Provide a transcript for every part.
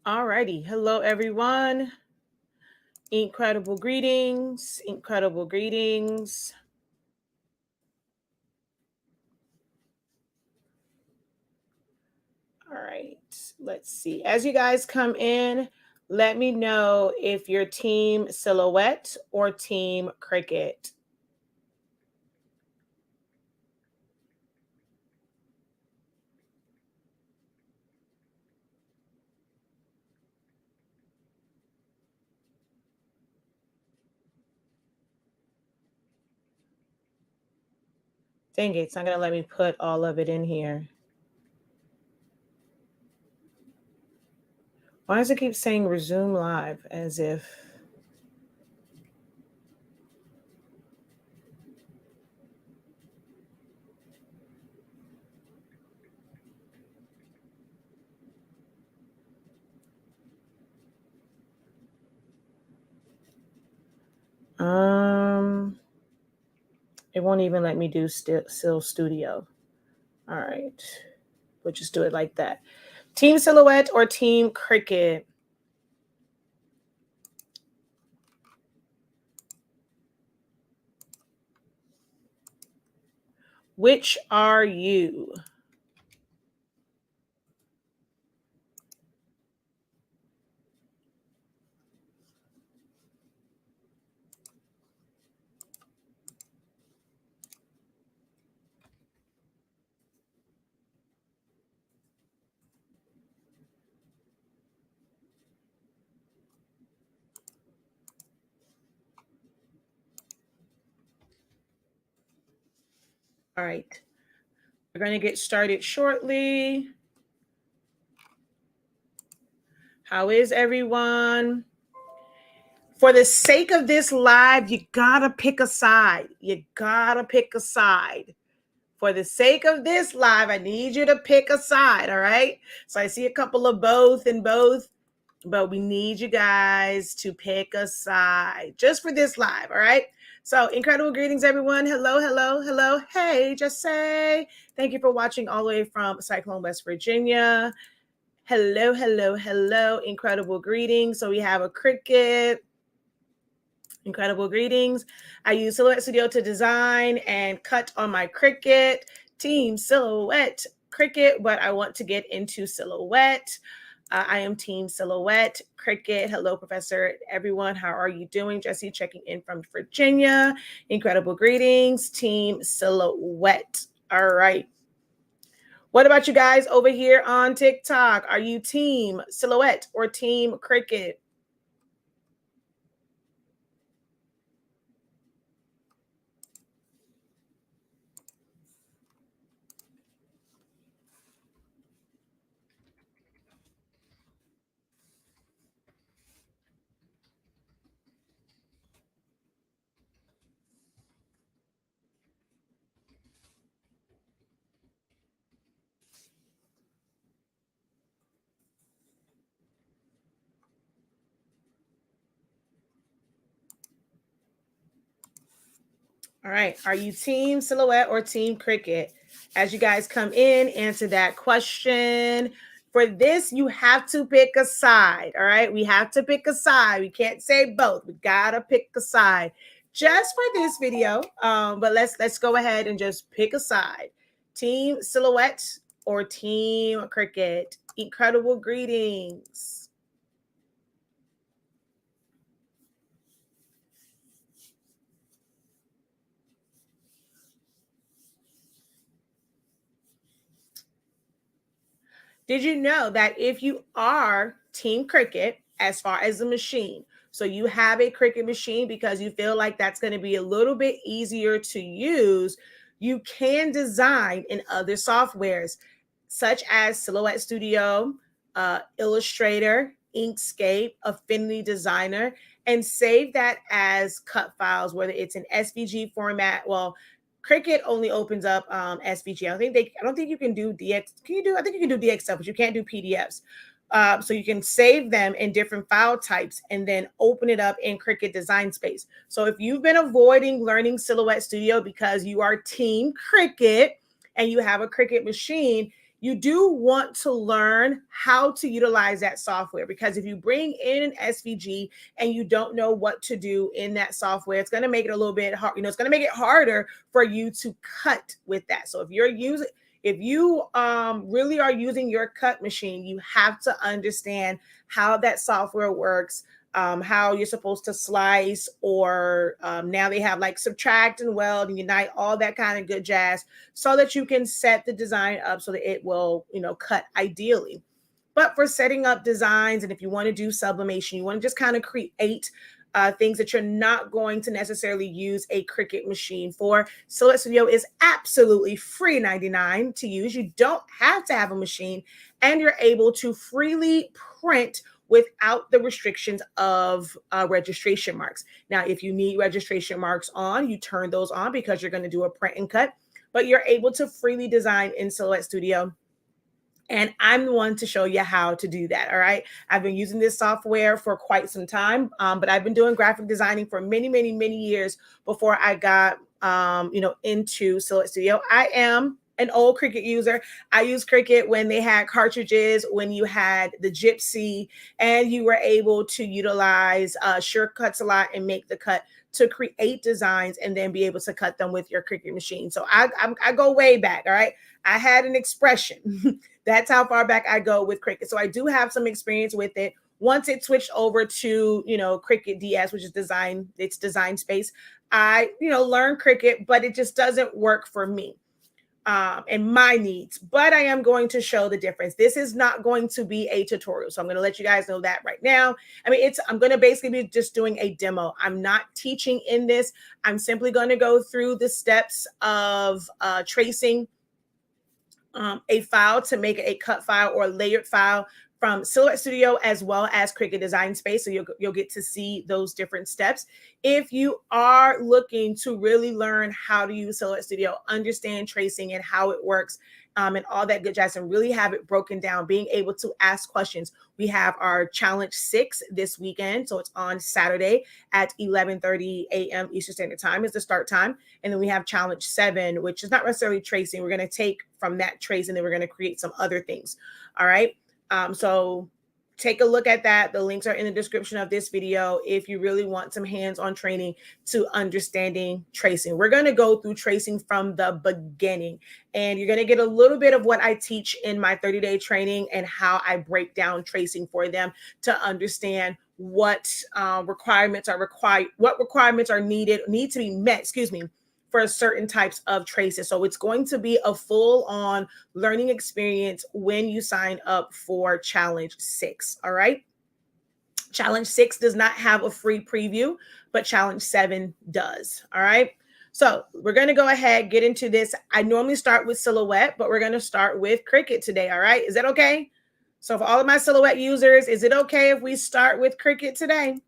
Alrighty. Hello, everyone. Incredible greetings. Incredible greetings. All right. Let's see. As you guys come in, let me know if you're team Silhouette or team Cricut. Dang it, it's not going to let me put all of it in here. Why does it keep saying resume live as if... It won't even let me do Still Studio. All right. We'll just do it like that. Team Silhouette or team Cricut? Which are you? All right. We're going to get started shortly. How is everyone? For the sake of this live, you gotta pick a side. You gotta pick a side. For the sake of this live, I need you to pick a side, all right? So I see a couple of both and both, but we need you guys to pick a side just for this live, all right? So incredible greetings, everyone. Hello, hello, hello. Hey, just say thank you for watching all the way from Cyclone, West Virginia. Hello, hello, hello. Incredible greetings. So we have a Cricut. Incredible greetings. I use Silhouette Studio to design and cut on my Cricut. Team Silhouette Cricut, but I want to get into Silhouette. I am Team Silhouette Cricut. Hello, Professor. Everyone, how are you doing? Jesse checking in from Virginia. Incredible greetings. Team Silhouette. All right. What about you guys over here on TikTok? Are you Team Silhouette or Team Cricut? All right. Are you Team Silhouette or Team Cricut? As you guys come in, answer that question. For this, you have to pick a side. All right. We have to pick a side. We can't say both. We gotta pick a side just for this video. But let's go ahead and just pick a side. Team Silhouette or Team Cricut? Incredible greetings. Did you know that if you are Team Cricut, as far as the machine, so you have a Cricut machine because you feel like that's going to be a little bit easier to use, you can design in other softwares such as Silhouette Studio, Illustrator, Inkscape, Affinity Designer, and save that as cut files, whether it's an SVG format. Well, Cricut only opens up SVG. I don't think you can do DX. Can you do? I think you can do DXF, but you can't do PDFs. So you can save them in different file types and then open it up in Cricut Design Space. So if you've been avoiding learning Silhouette Studio because you are Team Cricut and you have a Cricut machine, you do want to learn how to utilize that software, because if you bring in an SVG and you don't know what to do in that software, it's going to make it a little bit hard. It's going to make it harder for you to cut with that. So if you really are using your cut machine, you have to understand how that software works, how you're supposed to slice, or now they have like subtract and weld and unite, all that kind of good jazz, so that you can set the design up so that it will, cut ideally. But for setting up designs, and if you want to do sublimation, you want to just kind of create things that you're not going to necessarily use a Cricut machine for, Silhouette Studio is absolutely free 99 to use. You don't have to have a machine, and you're able to freely print without the restrictions of registration marks. Now, if you need registration marks on, you turn those on because you're going to do a print and cut, but you're able to freely design in Silhouette Studio. And I'm the one to show you how to do that. All right. I've been using this software for quite some time, but I've been doing graphic designing for many, many, many years before I got, into Silhouette Studio. I am an old Cricut user. I used Cricut when they had cartridges, when you had the Gypsy, and you were able to utilize shortcuts a lot and make the cut to create designs and then be able to cut them with your Cricut machine. So I go way back. All right. I had an expression. That's how far back I go with Cricut. So I do have some experience with it. Once it switched over to, Cricut DS, which is design space, I, learned Cricut, but it just doesn't work for me and my needs. But I am going to show the difference. This is not going to be a tutorial. So I'm going to let you guys know that right now. I mean, I'm going to basically be just doing a demo. I'm not teaching in this. I'm simply going to go through the steps of tracing a file to make it a cut file or a layered file from Silhouette Studio as well as Cricut Design Space. So you'll get to see those different steps. If you are looking to really learn how to use Silhouette Studio, understand tracing and how it works, and all that good jazz, and really have it broken down, being able to ask questions. We have our Challenge 6 this weekend. So it's on Saturday at 11:30 a.m. Eastern Standard Time is the start time. And then we have Challenge 7, which is not necessarily tracing. We're going to take from that trace and then we're going to create some other things. All right. So take a look at that. The links are in the description of this video if you really want some hands-on training to understanding tracing. We're going to go through tracing from the beginning, and you're going to get a little bit of what I teach in my 30-day training and how I break down tracing for them to understand what requirements are required, what requirements are need to be met, for certain types of traces. So it's going to be a full-on learning experience when you sign up for Challenge 6. All right. Challenge 6 does not have a free preview, but Challenge 7 does. All right. So we're going to go ahead, get into this. I normally start with Silhouette, but we're going to start with Cricut today. All right. Is that okay? So for all of my Silhouette users, is it okay if we start with Cricut today?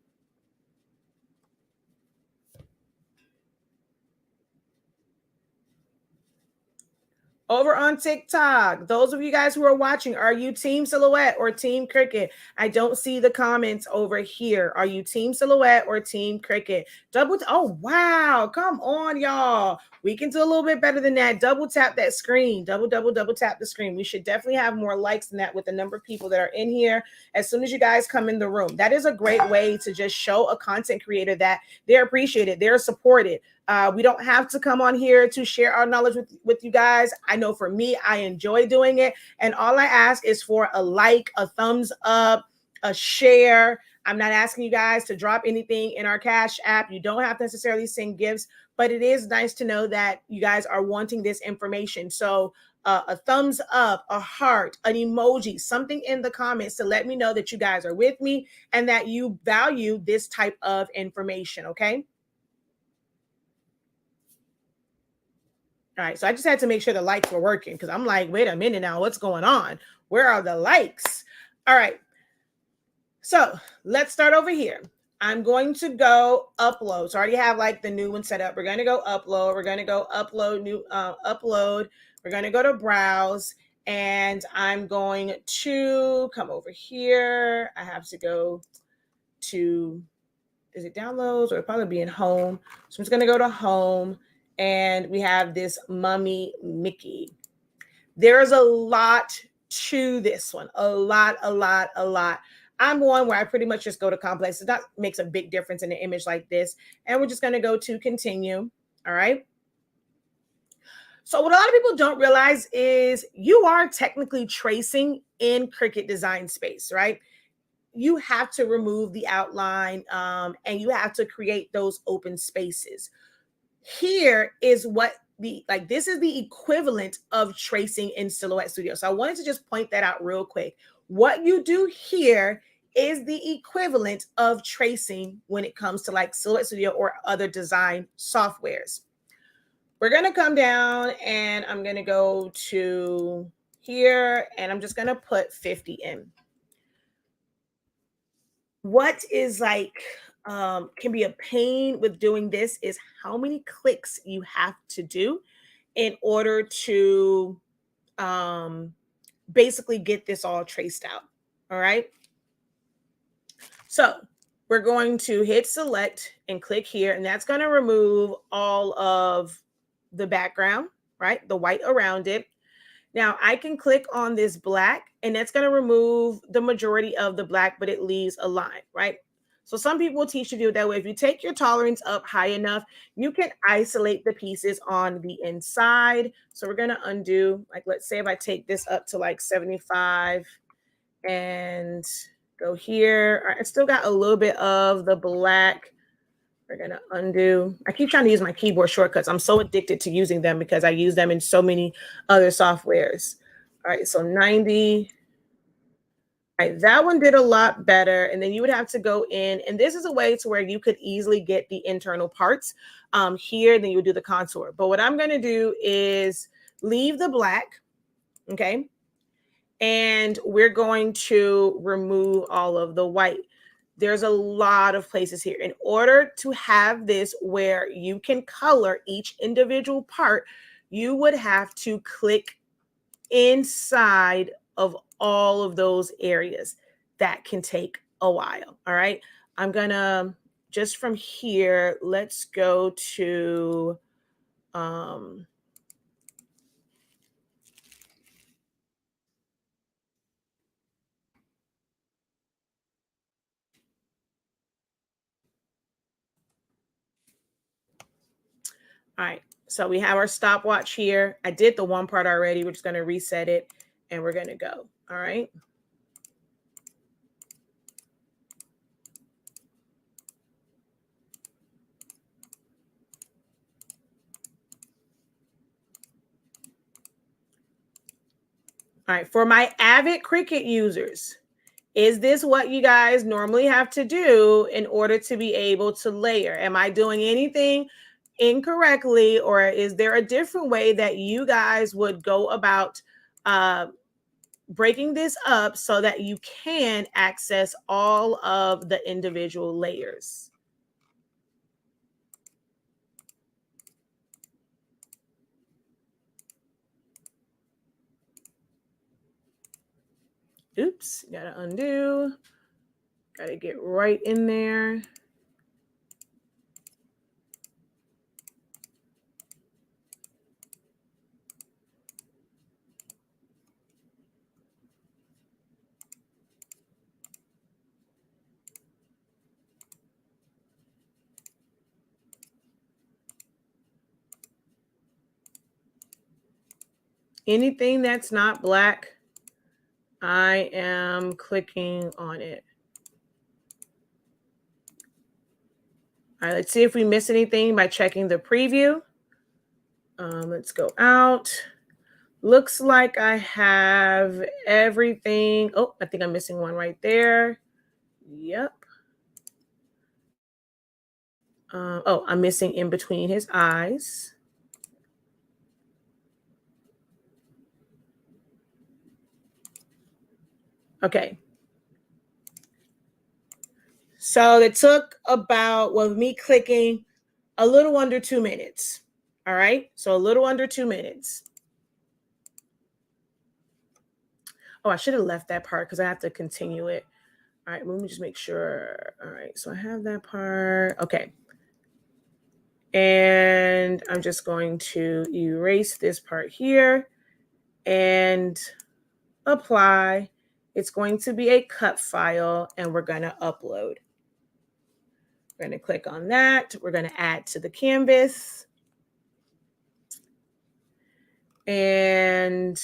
Over on TikTok, those of you guys who are watching, are you Team Silhouette or Team Cricut? I don't see the comments over here. Are you Team Silhouette or Team Cricut? Oh, wow. Come on, y'all. We can do a little bit better than that. Double tap that screen. Double tap the screen. We should definitely have more likes than that with the number of people that are in here as soon as you guys come in the room. That is a great way to just show a content creator that they're appreciated, they're supported. We don't have to come on here to share our knowledge with you guys. I know for me, I enjoy doing it. And all I ask is for a like, a thumbs up, a share. I'm not asking you guys to drop anything in our Cash App. You don't have to necessarily send gifts, but it is nice to know that you guys are wanting this information. So a thumbs up, a heart, an emoji, something in the comments to let me know that you guys are with me and that you value this type of information. Okay. All right, so I just had to make sure the likes were working because I'm like, wait a minute now, what's going on? Where are the likes? All right, so let's start over here. I'm going to go upload. So I already have like the new one set up. We're going to go upload. We're going to go upload, new upload. We're going to go to browse. And I'm going to come over here. I have to go to, is it downloads, or it'll probably be in home. So I'm just going to go to home, and we have this Mummy Mickey. There's a lot to this one. A lot. I'm one where I pretty much just go to complex. That makes a big difference in an image like this. And we're just going to go to continue. All right. So what a lot of people don't realize is you are technically tracing in Cricut Design Space, right? You have to remove the outline, and you have to create those open spaces. Here is what this is the equivalent of tracing in Silhouette Studio. So I wanted to just point that out real quick. What you do here is the equivalent of tracing when it comes to like Silhouette Studio or other design softwares. We're going to come down, and I'm going to go to here, and I'm just going to put 50 in. What is can be a pain with doing this is how many clicks you have to do in order to basically get this all traced out. All right. So we're going to hit select and click here, and that's going to remove all of the background, right? The white around it. Now I can click on this black, and that's going to remove the majority of the black, but it leaves a line, right? So some people will teach you to do it that way. If you take your tolerance up high enough, you can isolate the pieces on the inside. So we're going to undo, like, let's say if I take this up to like 75 and go here. All right, I still got a little bit of the black. We're going to undo. I keep trying to use my keyboard shortcuts. I'm so addicted to using them because I use them in so many other softwares. All right, so 90. All right, that one did a lot better. And then you would have to go in, and this is a way to where you could easily get the internal parts here. Then you do the contour. But what I'm going to do is leave the black, okay? And we're going to remove all of the white. There's a lot of places here. In order to have this where you can color each individual part, you would have to click inside of all of those areas. That can take a while. All right. I'm going to just from here, let's go to all right, so we have our stopwatch here. I did the one part already. We're just going to reset it, and we're going to go. All right. All right, for my avid Cricut users, is this what you guys normally have to do in order to be able to layer? Am I doing anything incorrectly, or is there a different way that you guys would go about breaking this up so that you can access all of the individual layers? Oops, gotta undo. Gotta get right in there. Anything that's not black, I am clicking on it. All right, let's see if we miss anything by checking the preview. Let's go out. Looks like I have everything. Oh, I think I'm missing one right there. Yep. Oh, I'm missing in between his eyes. Okay. So it took about, well, me clicking a little under 2 minutes. All right. So a little under 2 minutes. Oh, I should have left that part because I have to continue it. All right, let me just make sure. All right, so I have that part. Okay. And I'm just going to erase this part here and apply. It's going to be a cut file and we're going to upload. We're going to click on that. We're going to add to the canvas. And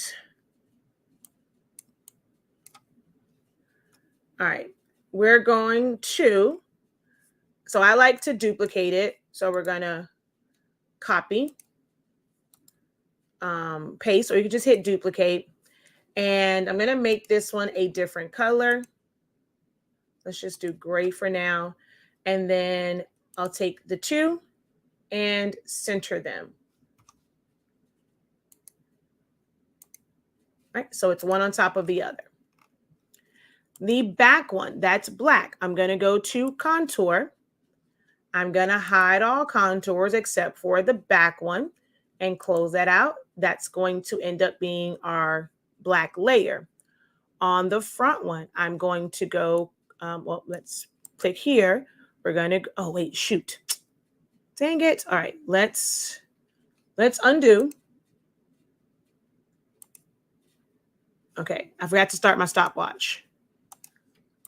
all right, we're going to, so I like to duplicate it. So we're going to copy, paste, or you can just hit duplicate. And I'm going to make this one a different color. Let's just do gray for now. And then I'll take the two and center them. All right, so it's one on top of the other. The back one, that's black. I'm going to go to contour. I'm going to hide all contours except for the back one and close that out. That's going to end up being our black layer. On the front one, I'm going to go, well, let's click here. We're going to, oh, wait, shoot. Dang it. All right, let's undo. Okay, I forgot to start my stopwatch.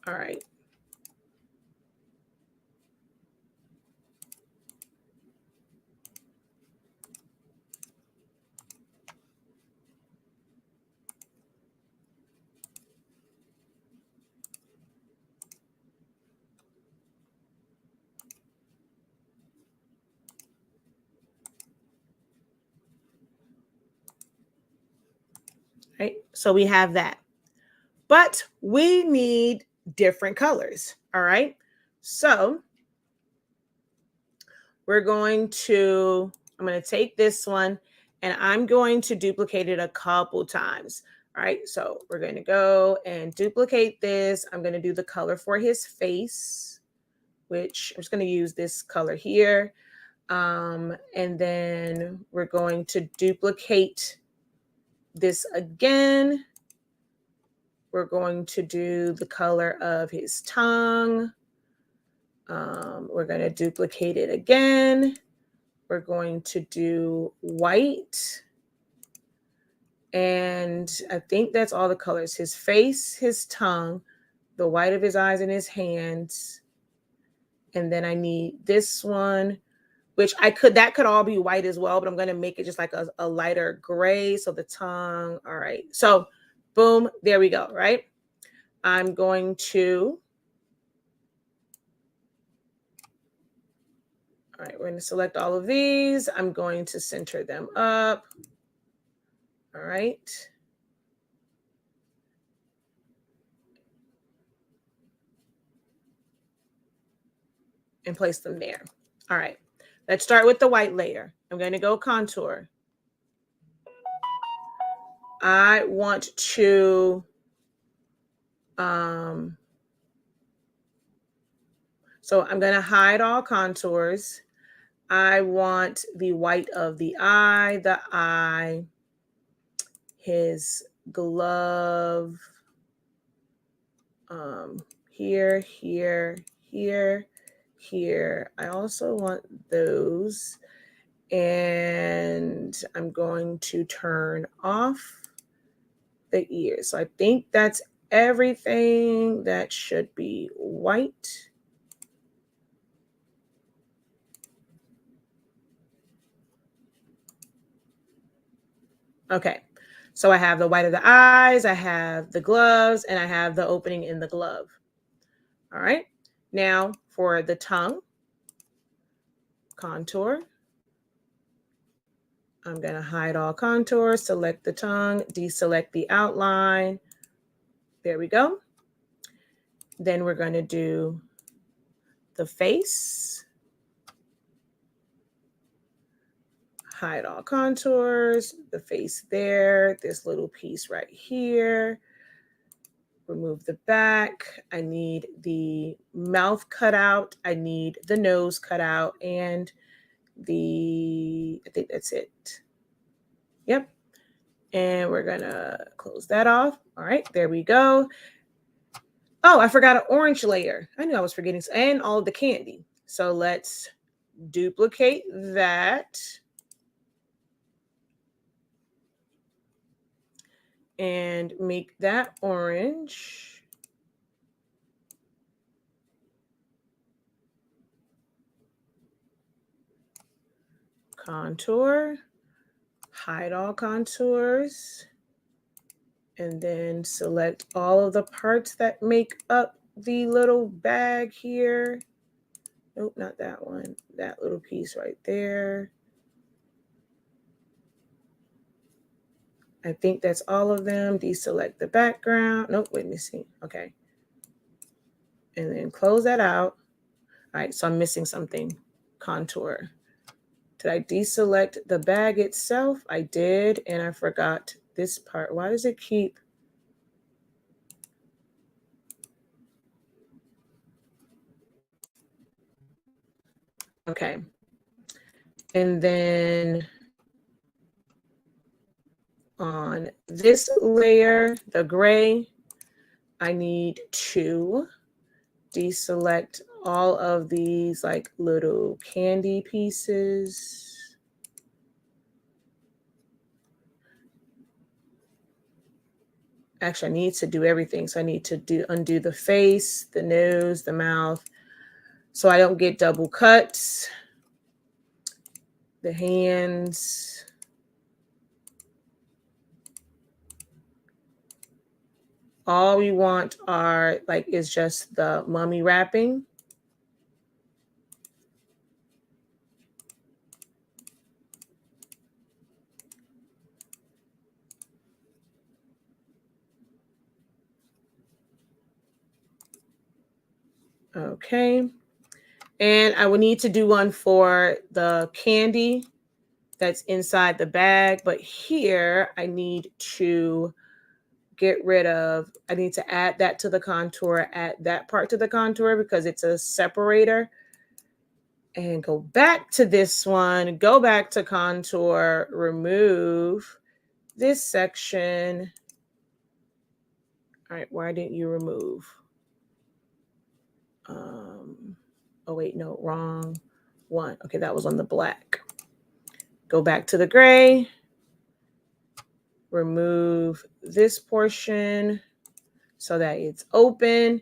All right. Right, so we have that. But we need different colors, all right? So I'm going to take this one and I'm going to duplicate it a couple times, all right? So we're going to go and duplicate this. I'm going to do the color for his face, which I'm just going to use this color here. And then we're going to duplicate this again. We're going to do the color of his tongue. We're going to duplicate it again. We're going to do white. And I think that's all the colors. His face, his tongue, the white of his eyes and his hands. And then I need this one, which that could all be white as well, but I'm going to make it just like a lighter gray. So the tongue, all right. So boom, there we go, right? I'm going to, all right, we're going to select all of these. I'm going to center them up. All right. And place them there. All right. Let's start with the white layer. I'm going to go contour. I want to, so I'm going to hide all contours. I want the white of the eye, his glove, here, here, here, here. I also want those. And I'm going to turn off the ears. So I think that's everything that should be white. Okay, so I have the white of the eyes, I have the gloves, and I have the opening in the glove. All right, now for the tongue, contour. I'm going to hide all contours, select the tongue, deselect the outline. There we go. Then we're going to do the face. Hide all contours, the face there, this little piece right here. Remove the back. I need the mouth cut out. I need the nose cut out and I think that's it. Yep. And we're gonna close that off. All right, there we go. Oh, I forgot an orange layer. I knew I was forgetting, and all of the candy. So let's duplicate that. And make that orange. Contour, hide all contours, and then select all of the parts that make up the little bag here. Nope, not that one. That little piece right there. I think that's all of them. Deselect the background. Nope, wait, missing. Okay. And then close that out. All right, so I'm missing something. Contour. Did I deselect the bag itself? I did, and I forgot this part. Why does it keep? Okay. And then on this layer, the gray, I need to deselect all of these like little candy pieces. Actually, I need to do everything. So I need to undo the face, the nose, the mouth, so I don't get double cuts. The hands. All we want are like is just the mummy wrapping. Okay. And I would need to do one for the candy that's inside the bag. But here I need to get rid of, I need to add that to the contour, add that part to the contour because it's a separator. And go back to this one, go back to contour, remove this section. All right, why didn't you remove? Oh wait, no, wrong one. Okay, that was on the black. Go back to the gray, remove this portion so that it's open,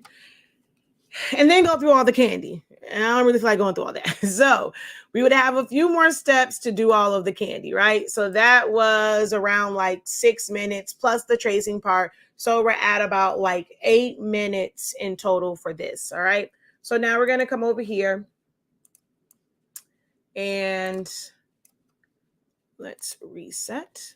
and then go through all the candy. And I don't really feel like going through all that. So we would have a few more steps to do all of the candy, right? So that was around like 6 minutes plus the tracing part. So we're at about like 8 minutes in total for this, all right? So now we're going to come over here and let's reset.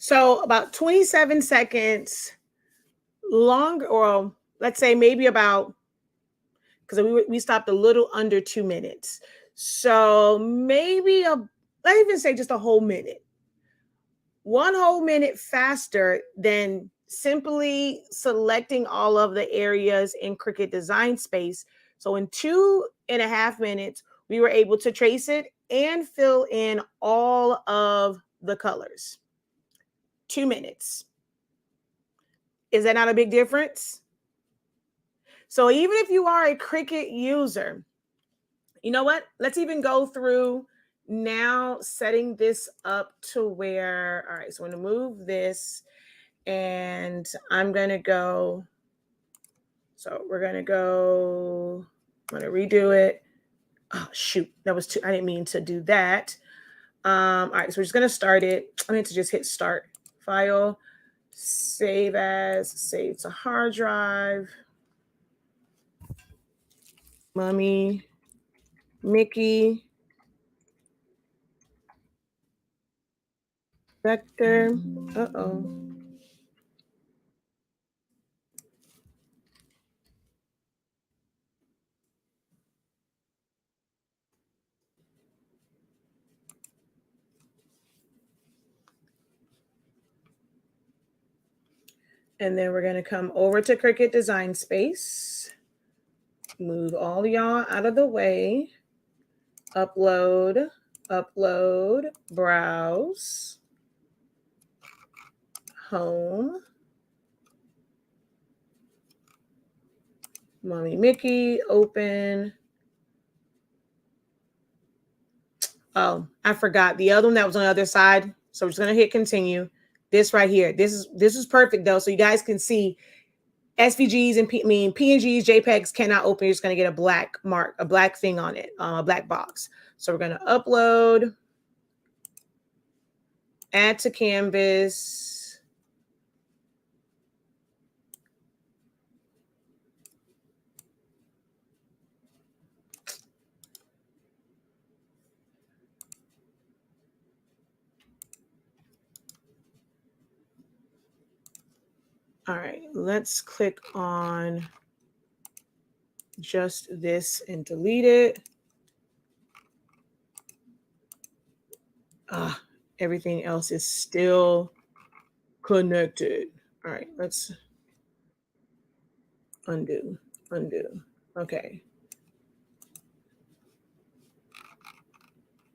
So about 27 seconds longer, or let's say maybe about, because we stopped a little under 2 minutes. So maybe let's even say just a whole minute. 1 whole minute faster than simply selecting all of the areas in Cricut Design Space. So in 2.5 minutes, we were able to trace it and fill in all of the colors. 2 minutes. Is that not a big difference? So even if you are a Cricut user, you know what? Let's even go through now setting this up to where, all right, so I'm going to move this and I'm going to go. So we're going to go, I'm going to redo it. Oh, shoot. That was too, I didn't mean to do that. All right, so we're just going to start it. I need to just hit start. File, save as, save to hard drive. Mommy, Mickey, vector. Uh-oh. And then we're going to come over to Cricut Design Space. Move all y'all out of the way. Upload, upload, browse, home, Mommy Mickey, open. Oh, I forgot the other one that was on the other side. So we're just gonna hit continue. This right here. This is perfect though, so you guys can see SVGs and PNGs, JPEGs cannot open. You're just gonna get a black mark, a black thing on it, a black box. So we're gonna upload, add to canvas. All right, let's click on just this and delete it. Everything else is still connected. All right, let's undo. Okay.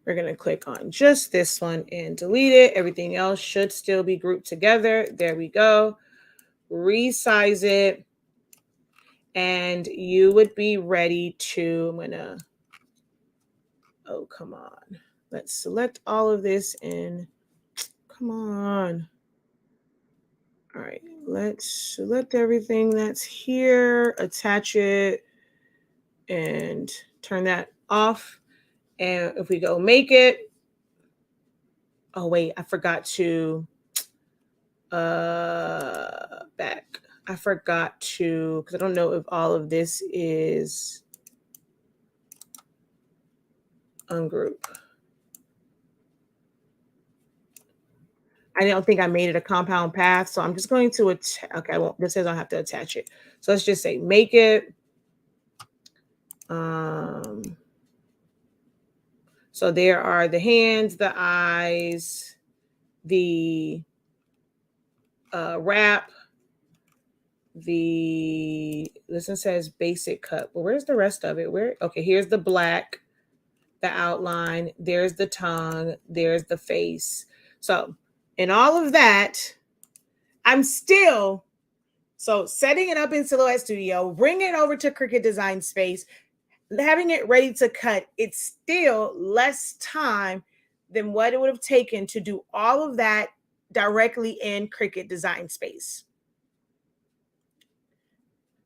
We're going to click on just this one and delete it. Everything else should still be grouped together. There we go. Resize it. And you would be ready to, I'm going to, oh, come on. Let's select all of this and come on. All right, let's select everything that's here, attach it, and turn that off. And if we go make it, oh wait, I forgot to back. I forgot to, because I don't know if all of this is ungroup. I don't think I made it a compound path, so I'm just going to okay, I won't, this says I have to attach it. So let's just say make it. So there are the hands, the eyes, the wrap, this one says basic cut. Well, where's the rest of it? Okay, here's the black, the outline, there's the tongue, there's the face. So in all of that, I'm still, so setting it up in Silhouette Studio, bringing it over to Cricut Design Space, having it ready to cut, it's still less time than what it would have taken to do all of that directly in Cricut Design Space.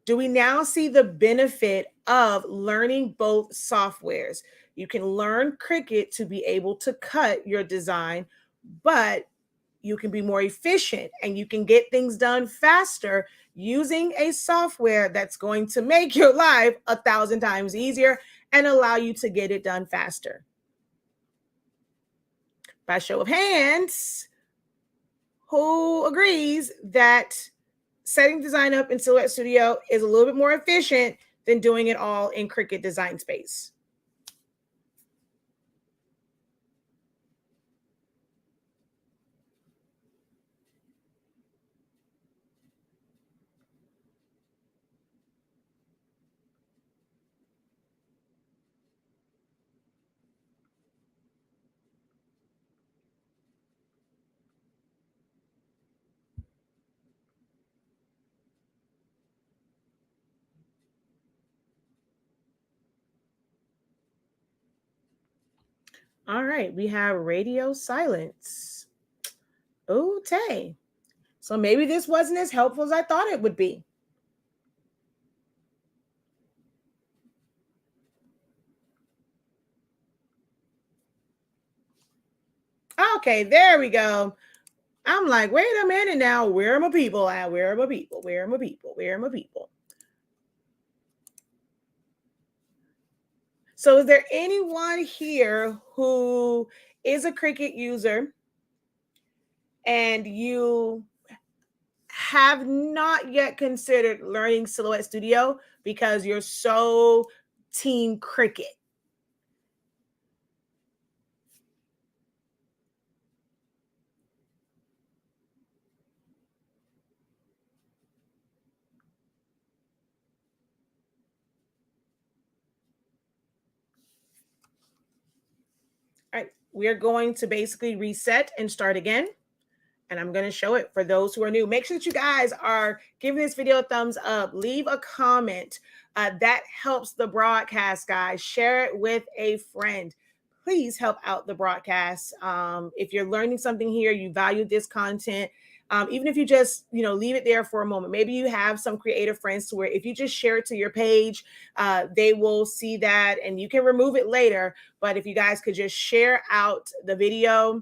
Do we now see the benefit of learning both softwares? You can learn Cricut to be able to cut your design, but you can be more efficient and you can get things done faster using a software that's going to make your life 1,000 times easier and allow you to get it done faster. By show of hands, who agrees that setting design up in Silhouette Studio is a little bit more efficient than doing it all in Cricut Design Space? All right, we have radio silence. Okay. So maybe this wasn't as helpful as I thought it would be. Okay, there we go. I'm like, wait a minute now. Where are my people at? Where are my people? Where are my people? Where are my people? So is there anyone here who is a Cricut user and you have not yet considered learning Silhouette Studio because you're so team Cricut? All right, we're going to basically reset and start again. And I'm going to show it for those who are new. Make sure that you guys are giving this video a thumbs up. Leave a comment. That helps the broadcast, guys. Share it with a friend. Please help out the broadcast. If you're learning something here, you value this content. Even if you just, leave it there for a moment. Maybe you have some creative friends to where if you just share it to your page, they will see that and you can remove it later. But if you guys could just share out the video,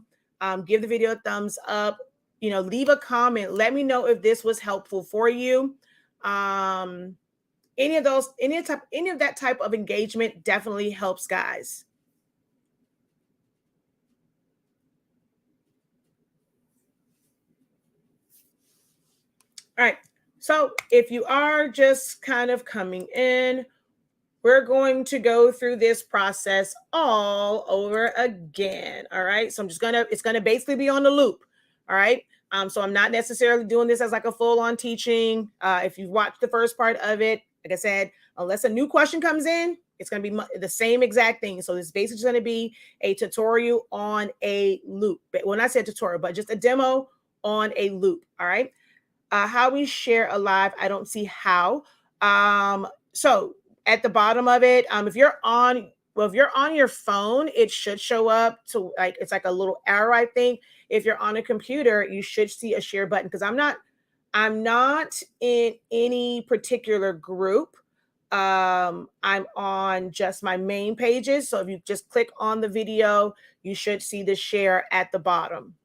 give the video a thumbs up, leave a comment. Let me know if this was helpful for you. Any of that type of engagement definitely helps, guys. All right. So if you are just kind of coming in, we're going to go through this process all over again. All right. So it's going to basically be on the loop. All right. So I'm not necessarily doing this as like a full-on teaching. If you've watched the first part of it, like I said, unless a new question comes in, it's going to be the same exact thing. So this basically is going to be a tutorial on a loop. But when I said tutorial, but just a demo on a loop. All right. How we share a live, I don't see how. So at the bottom of it, if you're on your phone, it should show up to it's like a little arrow, I think. If you're on a computer, you should see a share button because I'm not in any particular group. I'm on just my main pages. So if you just click on the video, you should see the share at the bottom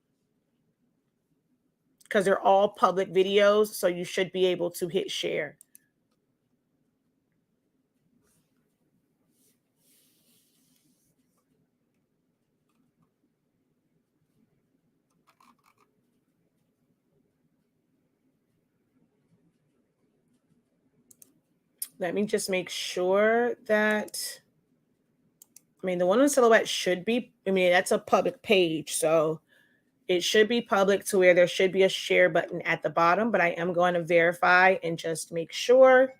because they're all public videos. So you should be able to hit share. Let me just make sure that, the one on Silhouette should be, that's a public page. So it should be public to where there should be a share button at the bottom, but I am going to verify and just make sure.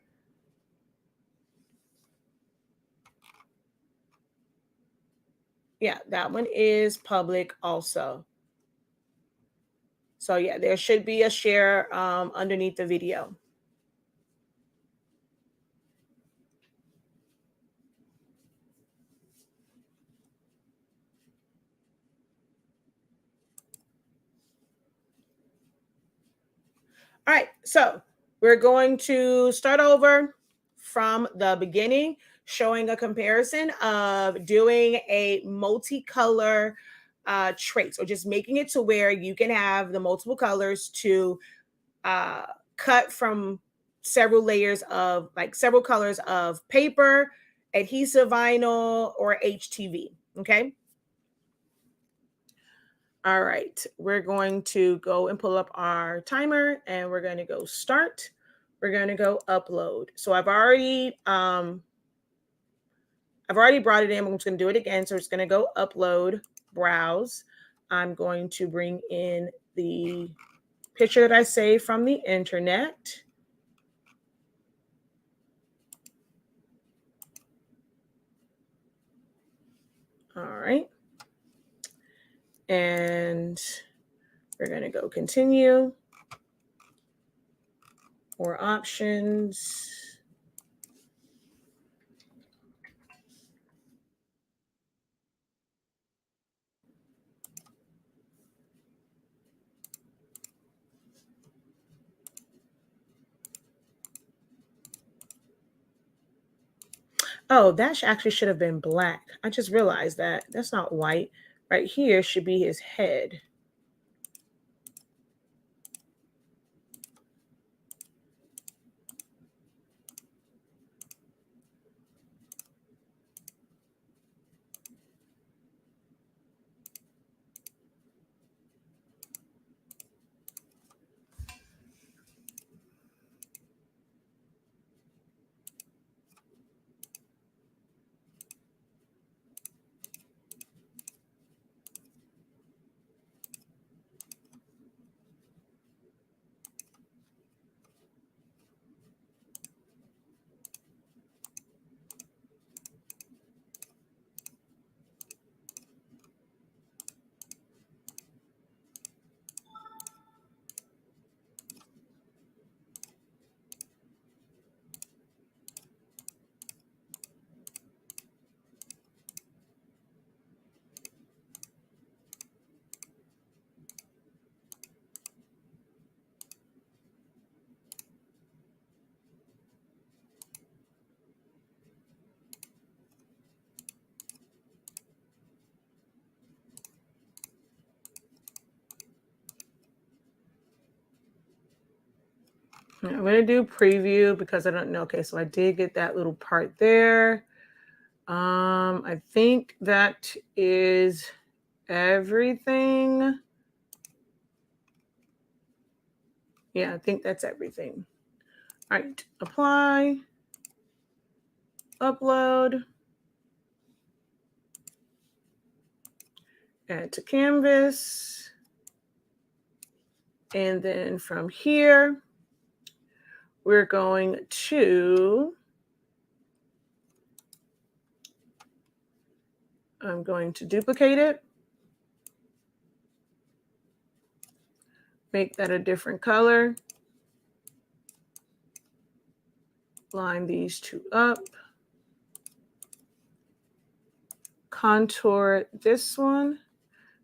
Yeah, that one is public also. So yeah, there should be a share underneath the video. All right, so we're going to start over from the beginning, showing a comparison of doing a multicolor traits, or just making it to where you can have the multiple colors to cut from several colors of paper, adhesive vinyl, or HTV. Okay. All right, we're going to go and pull up our timer and we're going to go start. We're going to go upload. So I've already brought it in. I'm just going to do it again. So it's going to go upload, browse. I'm going to bring in the picture that I saved from the internet. All right. And we're going to go continue or options. Oh, that actually should have been black. I just realized that. That's not white. Right here should be his head. I'm going to do preview because I don't know. Okay, so I did get that little part there. I think that is everything. Yeah, I think that's everything. All right, apply, upload, add to canvas. And then from here, we're going to, I'm going to duplicate it, make that a different color, line these two up, contour this one,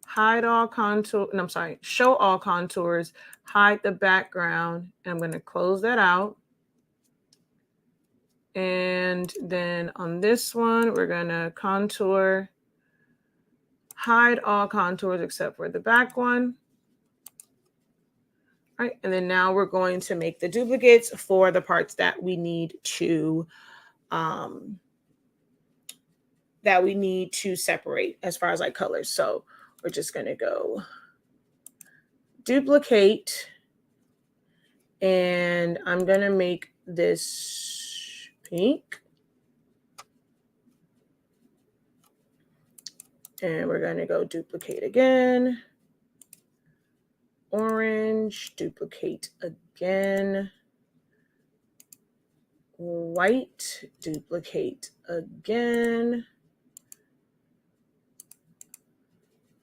hide all contour, no, I'm sorry, show all contours, hide the background, and I'm going to close that out. And then on this one, we're going to contour, hide all contours except for the back one. All right, and then now we're going to make the duplicates for the parts that we need to separate as far as like colors. So we're just going to go duplicate, and I'm going to make this pink. And we're going to go duplicate again. Orange, duplicate again. White, duplicate again.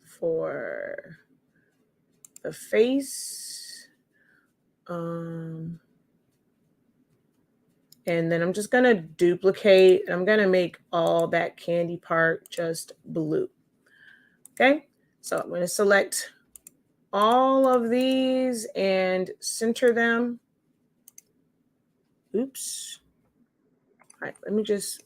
For the face. And then I'm just going to duplicate. I'm going to make all that candy part just blue. Okay, so I'm going to select all of these and center them. Oops. All right, let me just.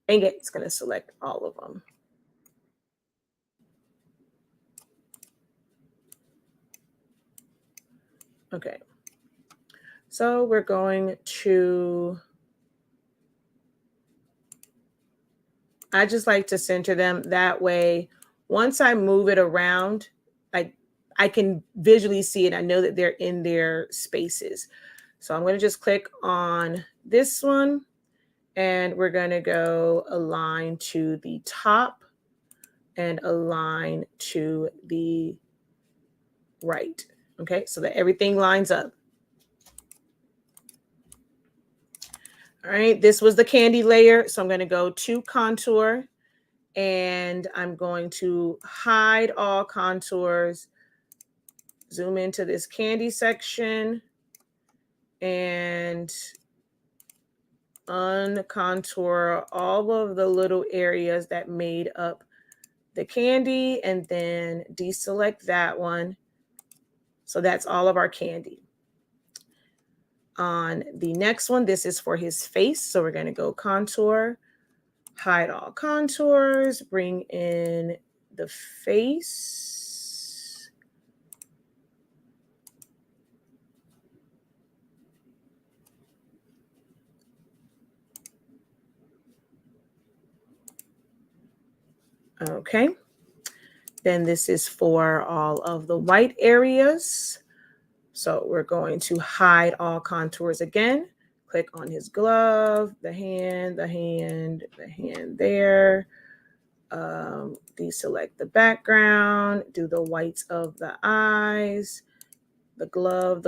Dang it, it's going to select all of them. Okay. So we're going to I just like to center them that way. Once I move it around, I can visually see it. I know that they're in their spaces. So I'm going to just click on this one and we're going to go align to the top and align to the right. Okay, so that everything lines up. All right, this was the candy layer. So I'm going to go to contour and I'm going to hide all contours, zoom into this candy section and uncontour all of the little areas that made up the candy and then deselect that one. So that's all of our candy. On the next one, this is for his face. So we're going to go contour, hide all contours, bring in the face. Okay. Then this is for all of the white areas. So we're going to hide all contours again. Click on his glove, the hand there. Deselect the background, do the whites of the eyes, the glove,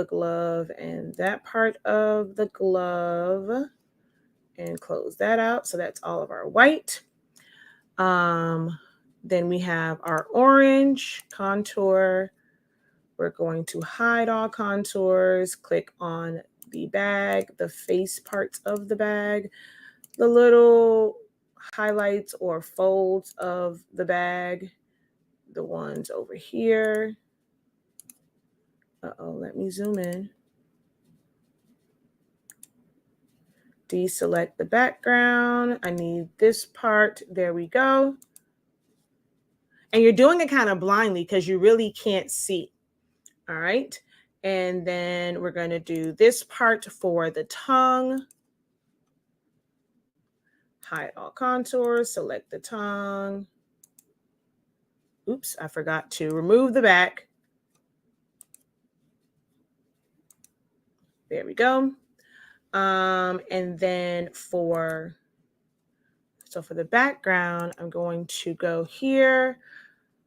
and that part of the glove, and close that out. So that's all of our white. Then we have our orange contour. We're going to hide all contours, click on the bag, the face parts of the bag, the little highlights or folds of the bag, the ones over here. Let me zoom in. Deselect the background. I need this part. There we go. And you're doing it kind of blindly because you really can't see. All right. And then we're going to do this part for the tongue. Hide all contours, select the tongue. Oops, I forgot to remove the back. There we go. And then for the background, I'm going to go here,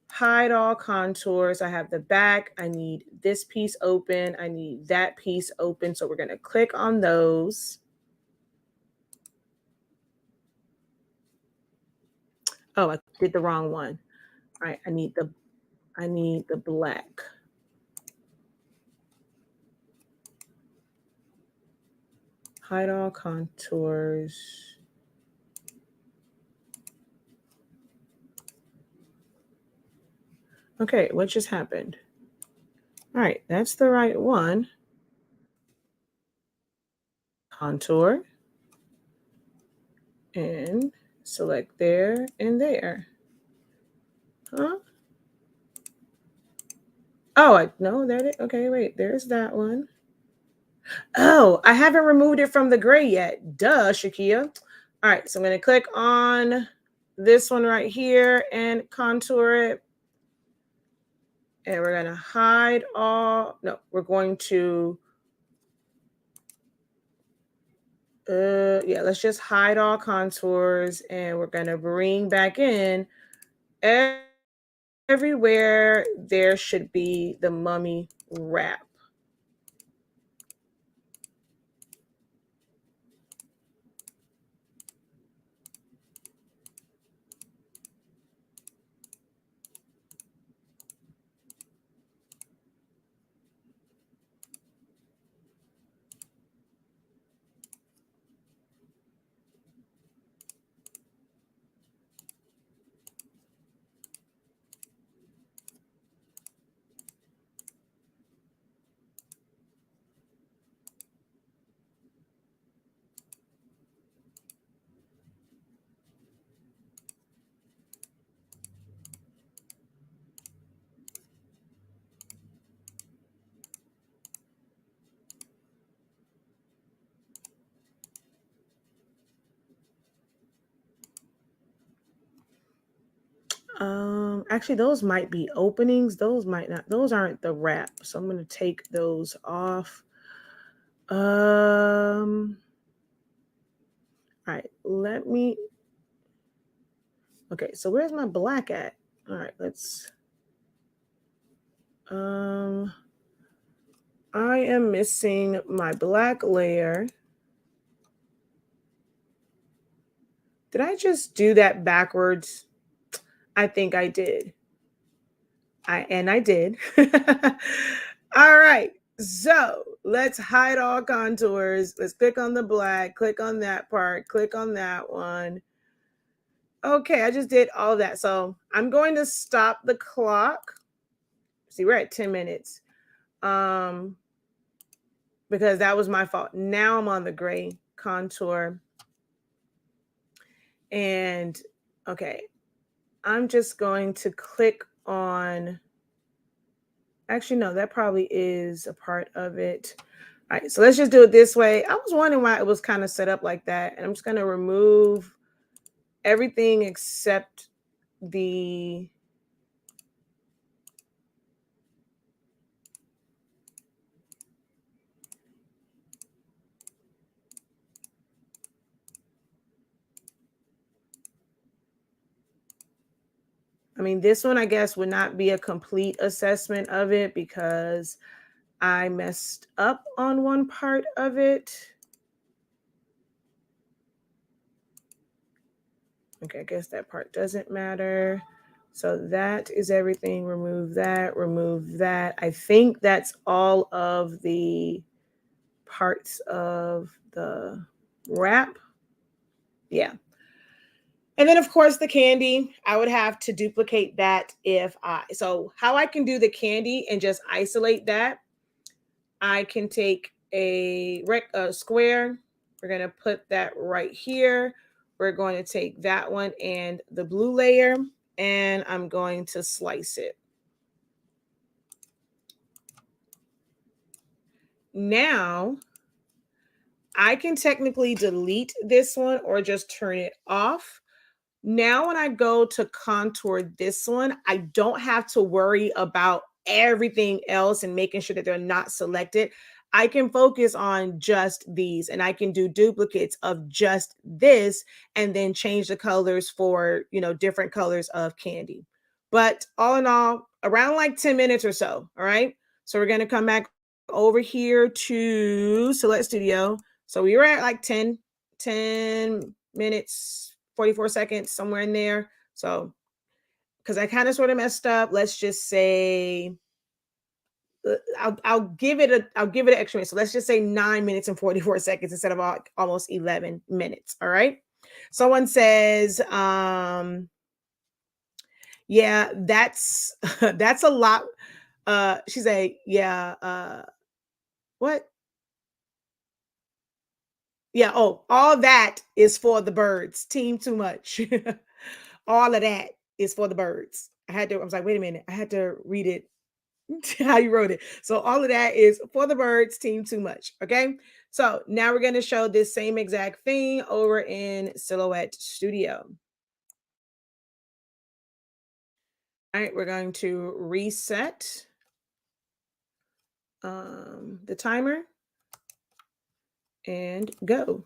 hide all contours. I have the back. I need this piece open. I need that piece open. So we're going to click on those. Oh, I did the wrong one. All right, I need the black. Hide all contours. Okay, what just happened? All right, that's the right one. Contour. And select there and there. Huh? Oh, no, okay, wait, there's that one. Oh, I haven't removed it from the gray yet. Duh, Shakia. All right, so I'm going to click on this one right here and contour it. And we're going to hide all, no, we're going to, let's just hide all contours and we're going to bring back in everywhere there should be the mummy wrap. Actually, those might be openings. Those might not. Those aren't the wrap. So I'm going to take those off. All right, let me. Okay, so where's my black at? All right, let's. I am missing my black layer. Did I just do that backwards? I think I did. I did. All right. So let's hide all contours. Let's click on the black, click on that part, click on that one. Okay, I just did all that. So I'm going to stop the clock. See, we're at 10 minutes. Because that was my fault. Now I'm on the gray contour. And okay, I'm just going to click on, actually, no, that probably is a part of it. All right, so let's just do it this way. I was wondering why it was kind of set up like that. And I'm just going to remove everything except the, I mean, this one, I guess, would not be a complete assessment of it because I messed up on one part of it. Okay, I guess that part doesn't matter. So that is everything. Remove that, remove that. I think that's all of the parts of the wrap. Yeah. And then of course the candy, I would have to duplicate that so how I can do the candy and just isolate that, I can take a square. We're going to put that right here. We're going to take that one and the blue layer, and I'm going to slice it. Now, I can technically delete this one or just turn it off. Now, when I go to contour this one, I don't have to worry about everything else and making sure that they're not selected. I can focus on just these, and I can do duplicates of just this and then change the colors for, different colors of candy. But all in all, around like 10 minutes or so. All right. So we're going to come back over here to Select Studio. So we were at like 10 minutes, 44 seconds, somewhere in there. So, because I kind of sort of messed up, let's just say, I'll give it an extra minute. So let's just say 9 minutes and 44 seconds instead of almost 11 minutes. All right. Someone says, yeah, that's that's a lot. She said, yeah, what? Yeah, oh, all that is for the birds. Team too much. All of that is for the birds. I was like, wait a minute. I had to read it how you wrote it. So all of that is for the birds, team too much. Okay. So now we're going to show this same exact thing over in Silhouette Studio. All right, we're going to reset the timer and go.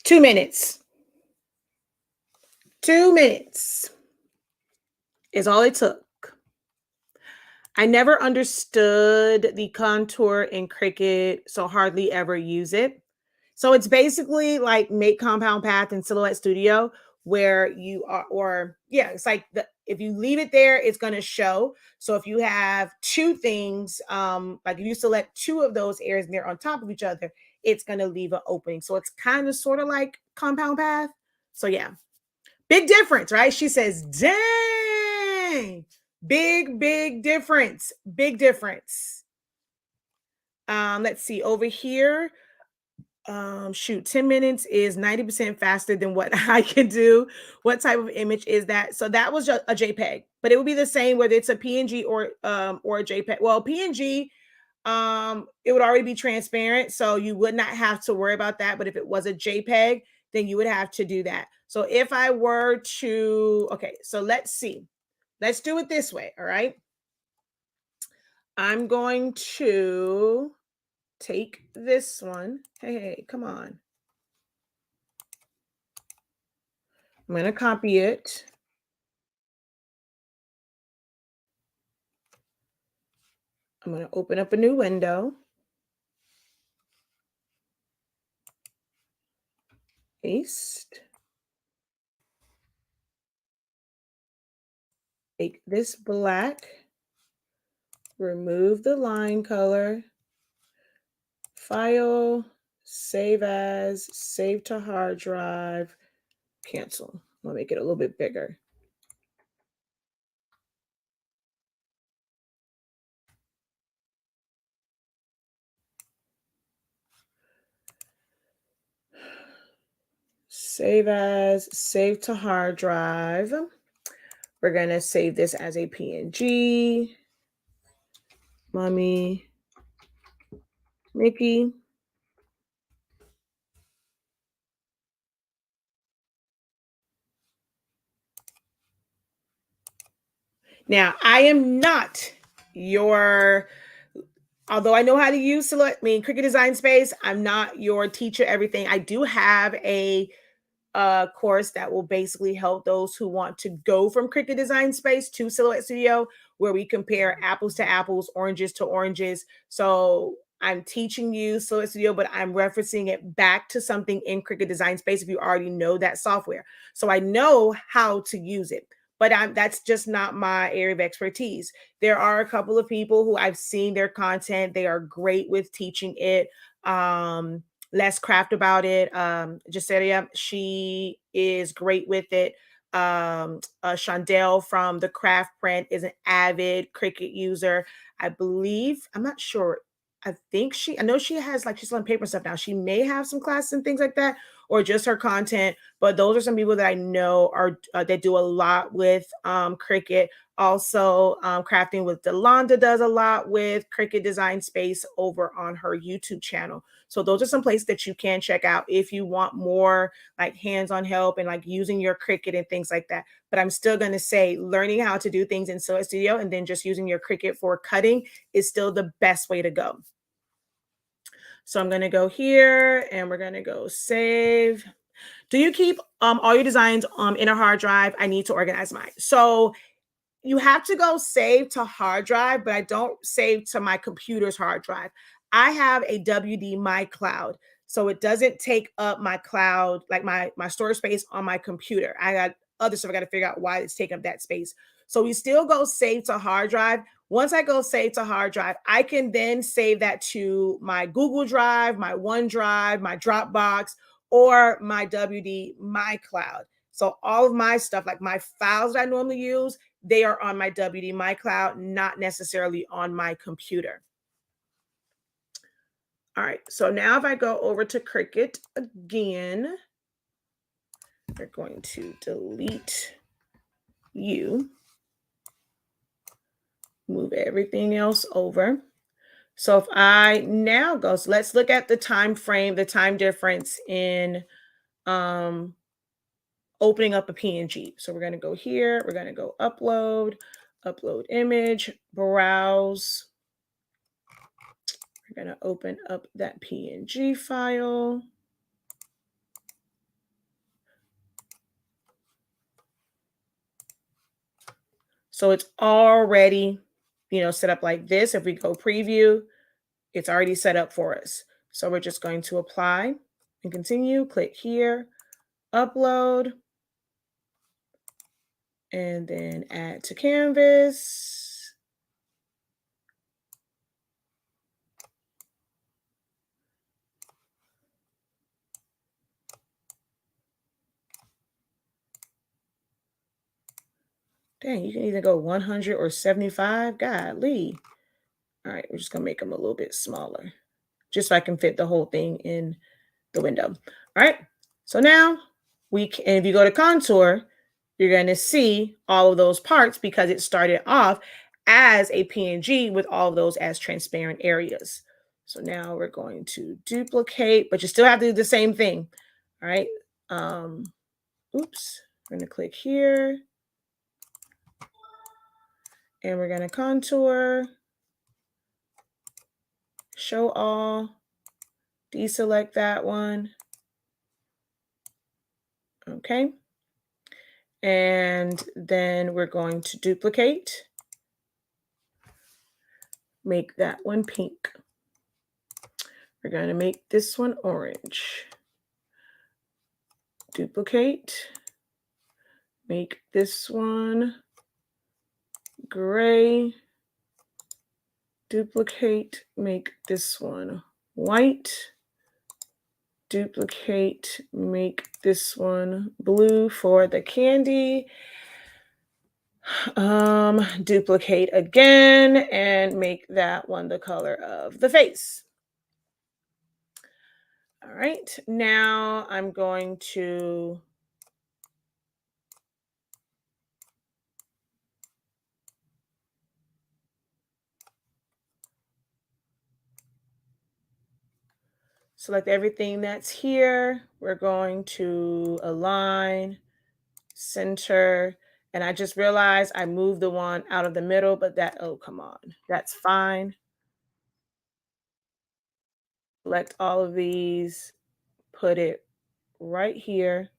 2 minutes. 2 minutes is all it took. I never understood the contour in Cricut, so hardly ever use it. So it's basically like Make Compound Path in Silhouette Studio, where you are, or yeah, it's like if you leave it there, it's going to show. So if you have two things, like if you select two of those areas and they're on top of each other, it's going to leave an opening. So it's kind of sort of like Compound Path. So yeah, big difference, right? She says, dang, big difference. Big difference. Let's see over here. Shoot, 10 minutes is 90% faster than what I can do. What type of image is that? So that was just a JPEG, but it would be the same whether it's a PNG or a JPEG. Well, PNG, it would already be transparent, so you would not have to worry about that. But if it was a JPEG, then you would have to do that. So if I were to, okay, so let's see. Let's do it this way, all right? I'm going to take this one. Hey, come on. I'm going to copy it. I'm going to open up a new window. Paste. Take this black. Remove the line color. File. Save as. Save to hard drive. Cancel. I'm going to make it a little bit bigger. Save as. Save to hard drive. We're going to save this as a PNG. Mommy, Mickey. Now, I am not your, although I know how to use Cricut Design Space, I'm not your teacher, everything. I do have a course that will basically help those who want to go from Cricut Design Space to Silhouette Studio, where we compare apples to apples, oranges to oranges. So I'm teaching you Silhouette Studio, but I'm referencing it back to something in Cricut Design Space if you already know that software. So I know how to use it, but that's just not my area of expertise. There are a couple of people who I've seen their content. They are great with teaching it. Less Craft about it. Jaceria, she is great with it. Shondell from the Craft Print is an avid Cricut user. I believe, I'm not sure. I know she has, like, she's on paper stuff now. She may have some classes and things like that, or just her content. But those are some people that I know are that do a lot with Cricut. Also, Crafting with Delonda does a lot with Cricut Design Space over on her YouTube channel. So those are some places that you can check out if you want more like hands-on help and like using your Cricut and things like that. But I'm still going to say learning how to do things in Silhouette Studio and then just using your Cricut for cutting is still the best way to go. So I'm going to go here and we're going to go save. Do you keep all your designs in a hard drive? I need to organize mine. So you have to go save to hard drive, but I don't save to my computer's hard drive. I have a WD My Cloud, so it doesn't take up my cloud, like my storage space on my computer. I got other stuff I got to figure out why it's taking up that space. So we still go save to hard drive. Once I go save to hard drive, I can then save that to my Google Drive, my OneDrive, my Dropbox, or my WD My Cloud. So all of my stuff, like my files that I normally use, they are on my WD My Cloud, not necessarily on my computer. All right, so now if I go over to Cricut again, we're going to delete you, move everything else over. So if I now go, so let's look at the time frame, the time difference in opening up a PNG. So we're going to go here, we're going to go upload, upload image, browse. We're going to open up that PNG file. So it's already, set up like this. If we go preview, it's already set up for us. So we're just going to apply and continue, click here, upload, and then add to canvas. Dang, you can either go 100 or 75. Golly. All right, we're just going to make them a little bit smaller, just so I can fit the whole thing in the window. All right, so now and if you go to contour, you're going to see all of those parts because it started off as a PNG with all of those as transparent areas. So now we're going to duplicate, but you still have to do the same thing. All right. Oops. We're going to click here. And we're going to contour. Show all. Deselect that one. Okay. And then we're going to duplicate. Make that one pink. We're going to make this one orange. Duplicate. Make this one gray. Duplicate. Make this one white. Duplicate. Make this one blue for the candy. Duplicate again and make that one the color of the face. All right, now I'm going to select everything that's here. We're going to align, center, and I just realized I moved the one out of the middle, but oh, come on, that's fine. Select all of these, put it right here.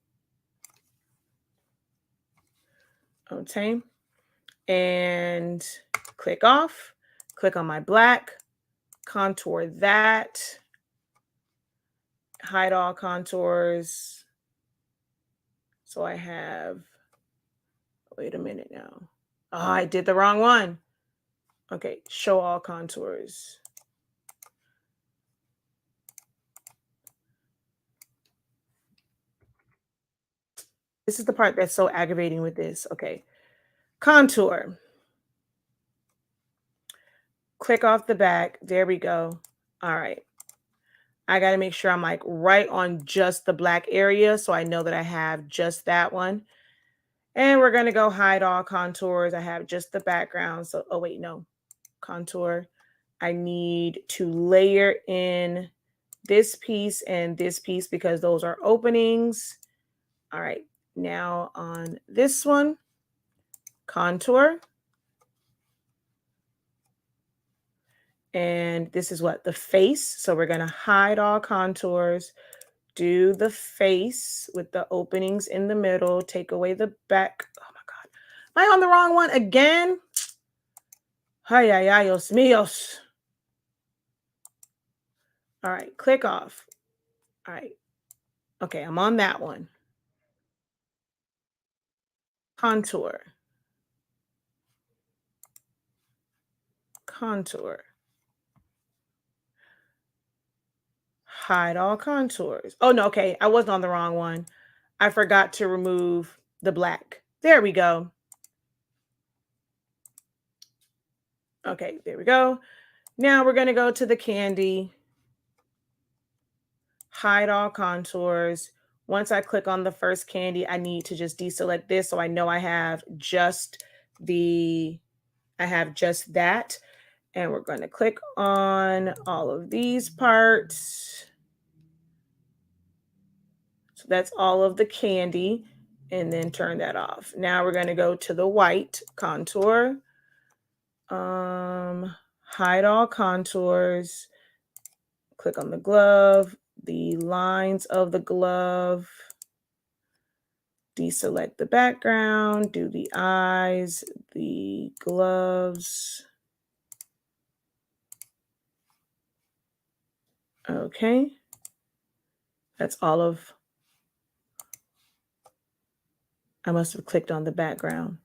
Okay. And click off, click on my black, contour that, hide all contours. So I have, wait a minute now. Oh, I did the wrong one. Okay, show all contours. This is the part that's so aggravating with this. Okay, contour. Click off the back. There we go. All right. I got to make sure I'm like right on just the black area so I know that I have just that one. And we're going to go hide all contours. I have just the background. So, oh, wait, no. Contour. I need to layer in this piece and this piece because those are openings. All right. Now on this one, contour. And this is what? The face. So we're going to hide all contours. Do the face with the openings in the middle. Take away the back. Oh my God. Am I on the wrong one again? Ay, ay, ay, os míos. All right, click off. All right. Okay, I'm on that one. Contour. Contour. Hide all contours. Oh, no, okay. I wasn't on the wrong one. I forgot to remove the black. There we go. Okay, there we go. Now we're going to go to the candy, hide all contours. Once I click on the first candy, I need to just deselect this so I know I have just that. And we're going to click on all of these parts. So that's all of the candy, and then turn that off. Now we're going to go to the white contour. Hide all contours. Click on the glove, the lines of the glove. Deselect the background, do the eyes, the gloves. Okay. That's all of, I must have clicked on the background.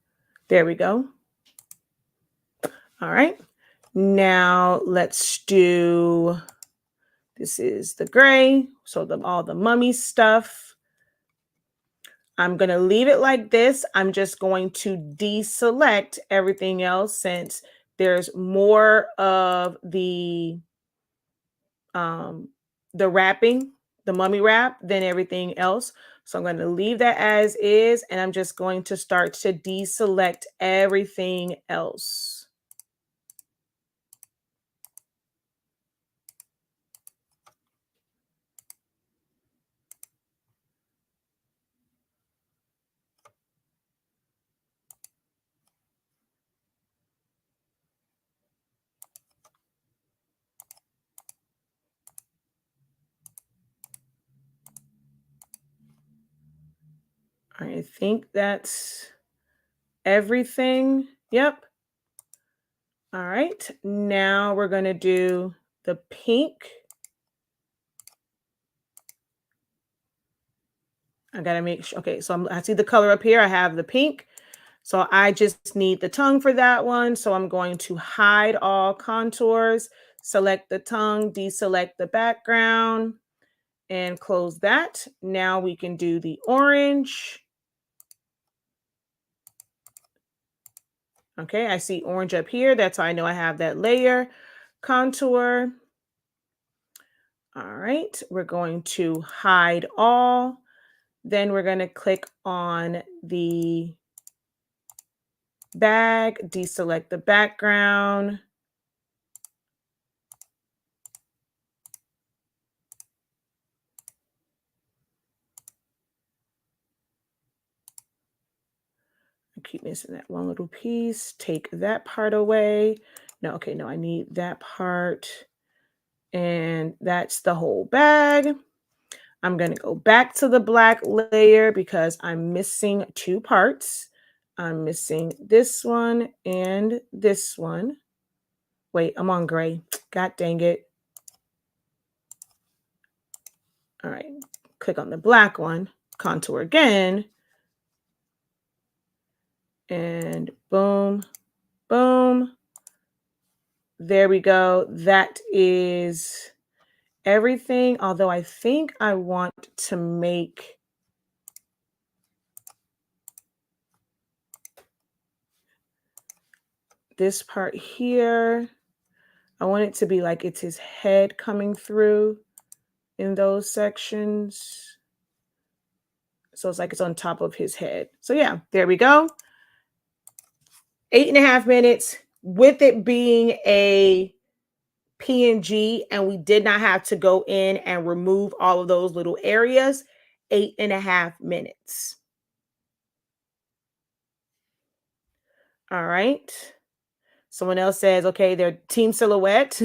There we go. All right. Now let's do, this is the gray. So all the mummy stuff. I'm going to leave it like this. I'm just going to deselect everything else since there's more of the wrapping, the mummy wrap, than everything else. So I'm going to leave that as is, and I'm just going to start to deselect everything else. I think that's everything. Yep. All right. Now we're going to do the pink. I got to make sure. Okay. So I see the color up here. I have the pink. So I just need the tongue for that one. So I'm going to hide all contours, select the tongue, deselect the background, and close that. Now we can do the orange. Okay, I see orange up here. That's how I know I have that layer contour. All right, we're going to hide all. Then we're going to click on the bag, deselect the background. I keep missing that one little piece. Take that part away. No, okay, no, I need that part. And that's the whole bag. I'm going to go back to the black layer because I'm missing two parts. I'm missing this one and this one. Wait, I'm on gray. God dang it. All right, click on the black one, contour again, and boom, boom. There we go. That is everything, although I think I want to make this part here. I want it to be like it's his head coming through in those sections. So it's like it's on top of his head. So yeah, there we go. 8.5 minutes with it being a PNG, and we did not have to go in and remove all of those little areas. 8.5 minutes. All right. Someone else says, okay, they're team silhouette.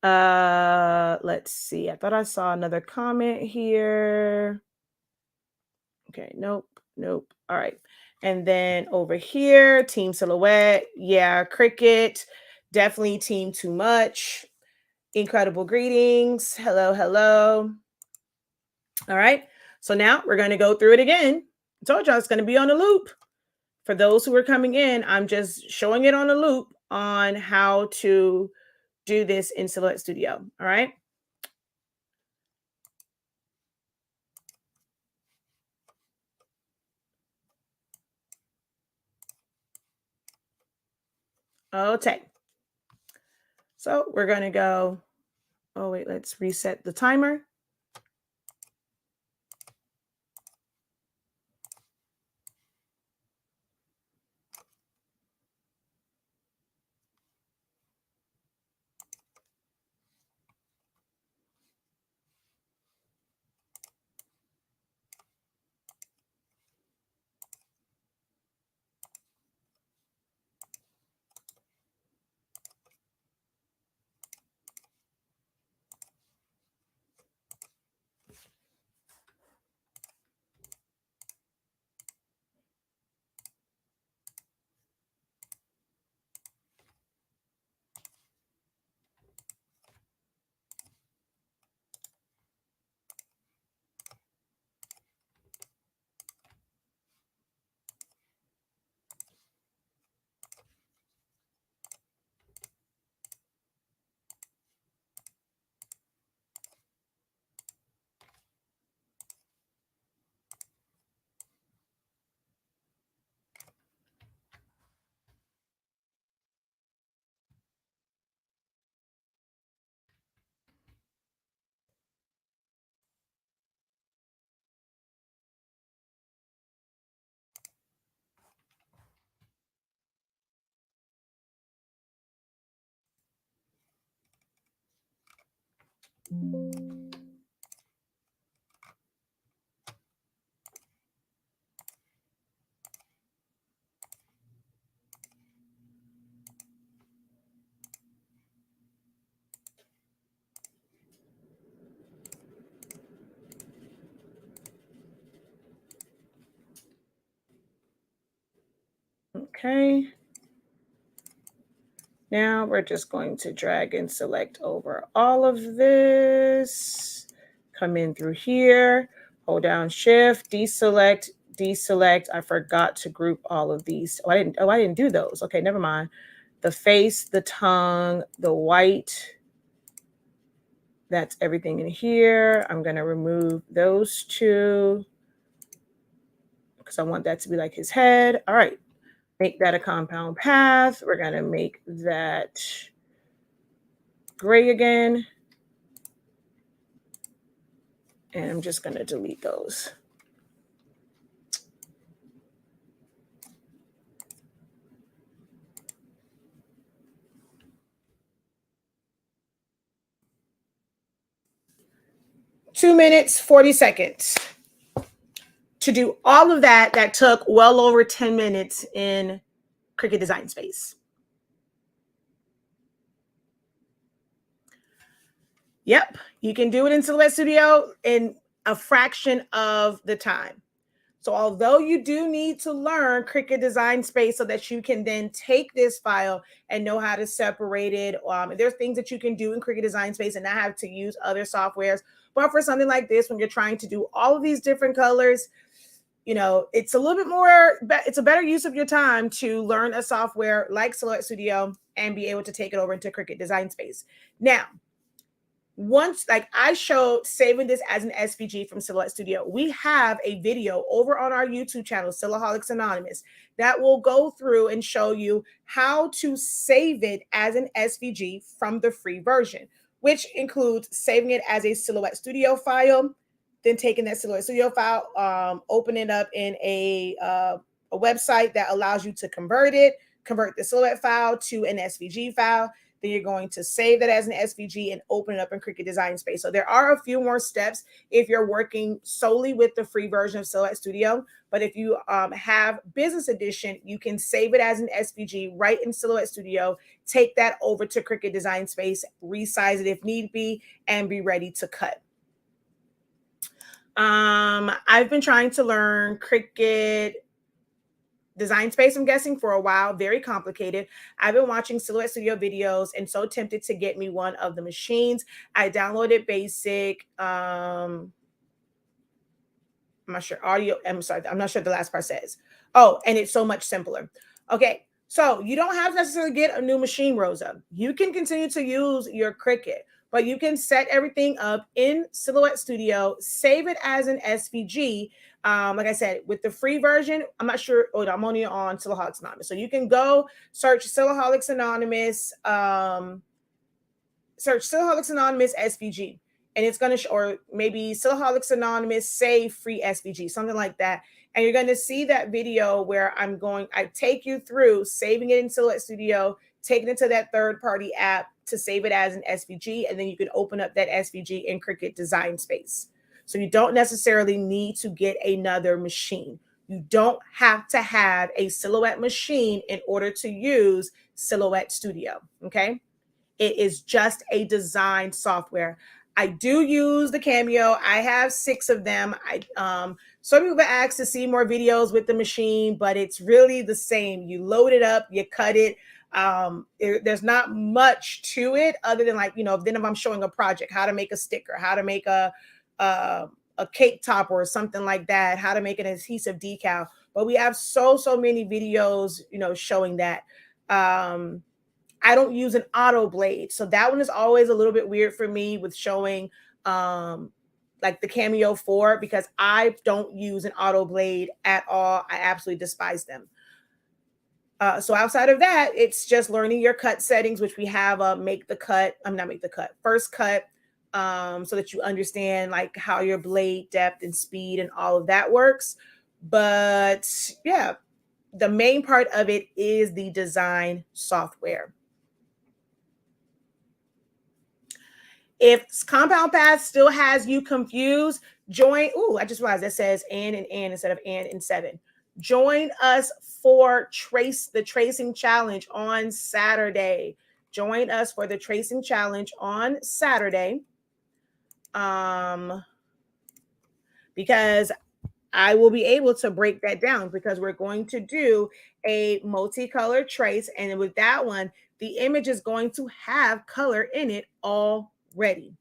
Let's see. I thought I saw another comment here. Okay, nope. All right. And then over here, team silhouette. Yeah, Cricut. Definitely team too much. Incredible greetings. Hello, hello. All right. So now we're going to go through it again. I told y'all it's going to be on a loop. For those who are coming in, I'm just showing it on a loop on how to do this in Silhouette Studio. All right. Okay. So we're going to go, oh wait, let's reset the timer. Okay. Now we're just going to drag and select over all of this. Come in through here, hold down Shift, deselect, deselect. I forgot to group all of these. I didn't do those. Okay, never mind. The face, the tongue, the white. That's everything in here. I'm going to remove those two because I want that to be like his head. All right. Make that a compound path. We're going to make that gray again. And I'm just going to delete those. Two minutes, 40 seconds. To do all of that, that took well over 10 minutes in Cricut Design Space. Yep, you can do it in Silhouette Studio in a fraction of the time. So although you do need to learn Cricut Design Space so that you can then take this file and know how to separate it, there's things that you can do in Cricut Design Space and not have to use other softwares. But for something like this, when you're trying to do all of these different colors, you know, it's a little bit more, it's a better use of your time to learn a software like Silhouette Studio and be able to take it over into Cricut Design Space. Now, once, like I showed saving this as an SVG from Silhouette Studio, we have a video over on our YouTube channel, Silhoueholics Anonymous, that will go through and show you how to save it as an SVG from the free version, which includes saving it as a Silhouette Studio file, then taking that Silhouette Studio file, open it up in a website that allows you to convert the Silhouette file to an SVG file. Then you're going to save that as an SVG and open it up in Cricut Design Space. So there are a few more steps if you're working solely with the free version of Silhouette Studio. But if you have Business Edition, you can save it as an SVG right in Silhouette Studio, take that over to Cricut Design Space, resize it if need be, and be ready to cut. I've been trying to learn Cricut Design Space, I'm guessing, for a while. Very complicated. I've been watching Silhouette Studio videos and so tempted to get me one of the machines. I downloaded Basic. I'm not sure. Audio. I'm sorry. I'm not sure the last part says. Oh, and it's so much simpler. Okay. So you don't have to necessarily get a new machine, Rosa. You can continue to use your Cricut, but you can set everything up in Silhouette Studio, save it as an SVG. Like I said, with the free version, I'm not sure. Oh, I'm only on Silhoueholics Anonymous. So you can go search Silhoueholics Anonymous search Silholics Anonymous SVG, and it's going to or maybe Silholics Anonymous save free SVG, something like that. And you're going to see that video where I take you through saving it in Silhouette Studio, taking it to that third-party app to save it as an SVG, and then you can open up that SVG in Cricut Design Space. So you don't necessarily need to get another machine. You don't have to have a Silhouette machine in order to use Silhouette Studio, okay? It is just a design software. I do use the Cameo. I have 6 of them. Some people ask to see more videos with the machine, but it's really the same. You load it up, you cut it. There's not much to it other than then if I'm showing a project, how to make a sticker, how to make a cake topper or something like that, how to make an adhesive decal. But we have so many videos, showing that. I don't use an auto blade. So that one is always a little bit weird for me with showing like the Cameo 4, because I don't use an auto blade at all. I absolutely despise them. So outside of that, it's just learning your cut settings, which we have first cut, so that you understand like how your blade depth and speed and all of that works. But yeah, the main part of it is the design software. If Compound Path still has you confused, join. I just realized that says and instead of and 7. Join us for the tracing challenge on Saturday. Join us for the tracing challenge on Saturday. Because I will be able to break that down, because we're going to do a multicolored trace. And with that one, the image is going to have color in it already.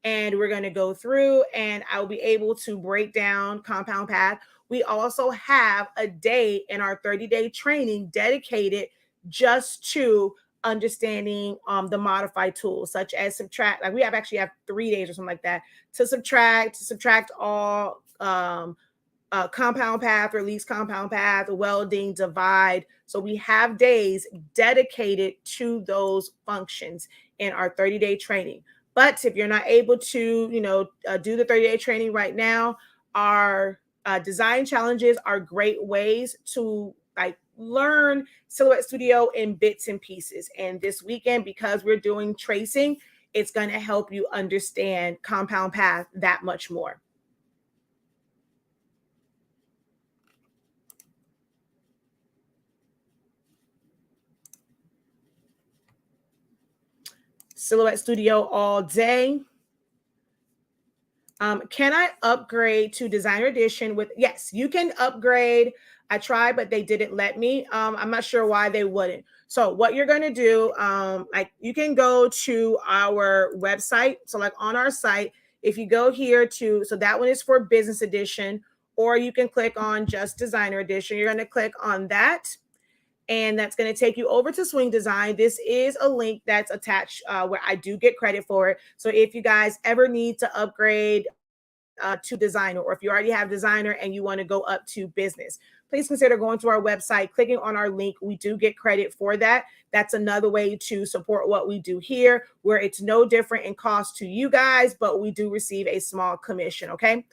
And we're going to go through and I'll be able to break down Compound Path. We also have a day in our 30-day training dedicated just to understanding the modified tools, such as subtract. Like we actually have 3 days or something like that to subtract all Compound Path, release Compound Path, welding, divide. So we have days dedicated to those functions in our 30-day training. But if you're not able to, do the 30-day training right now, our design challenges are great ways to learn Silhouette Studio in bits and pieces. And this weekend, because we're doing tracing, it's going to help you understand Compound Path that much more. Silhouette Studio all day. Can I upgrade to Designer Edition yes, you can upgrade. I tried, but they didn't let me. I'm not sure why they wouldn't. So what you're going to do, you can go to our website. So on our site, if you go here so that one is for Business Edition, or you can click on just Designer Edition. You're going to click on that. And that's going to take you over to Swing Design. This is a link that's attached where I do get credit for it. So if you guys ever need to upgrade to Designer, or if you already have Designer and you want to go up to Business, please consider going to our website, clicking on our link. We do get credit for that. That's another way to support what we do here, where it's no different in cost to you guys, but we do receive a small commission, okay?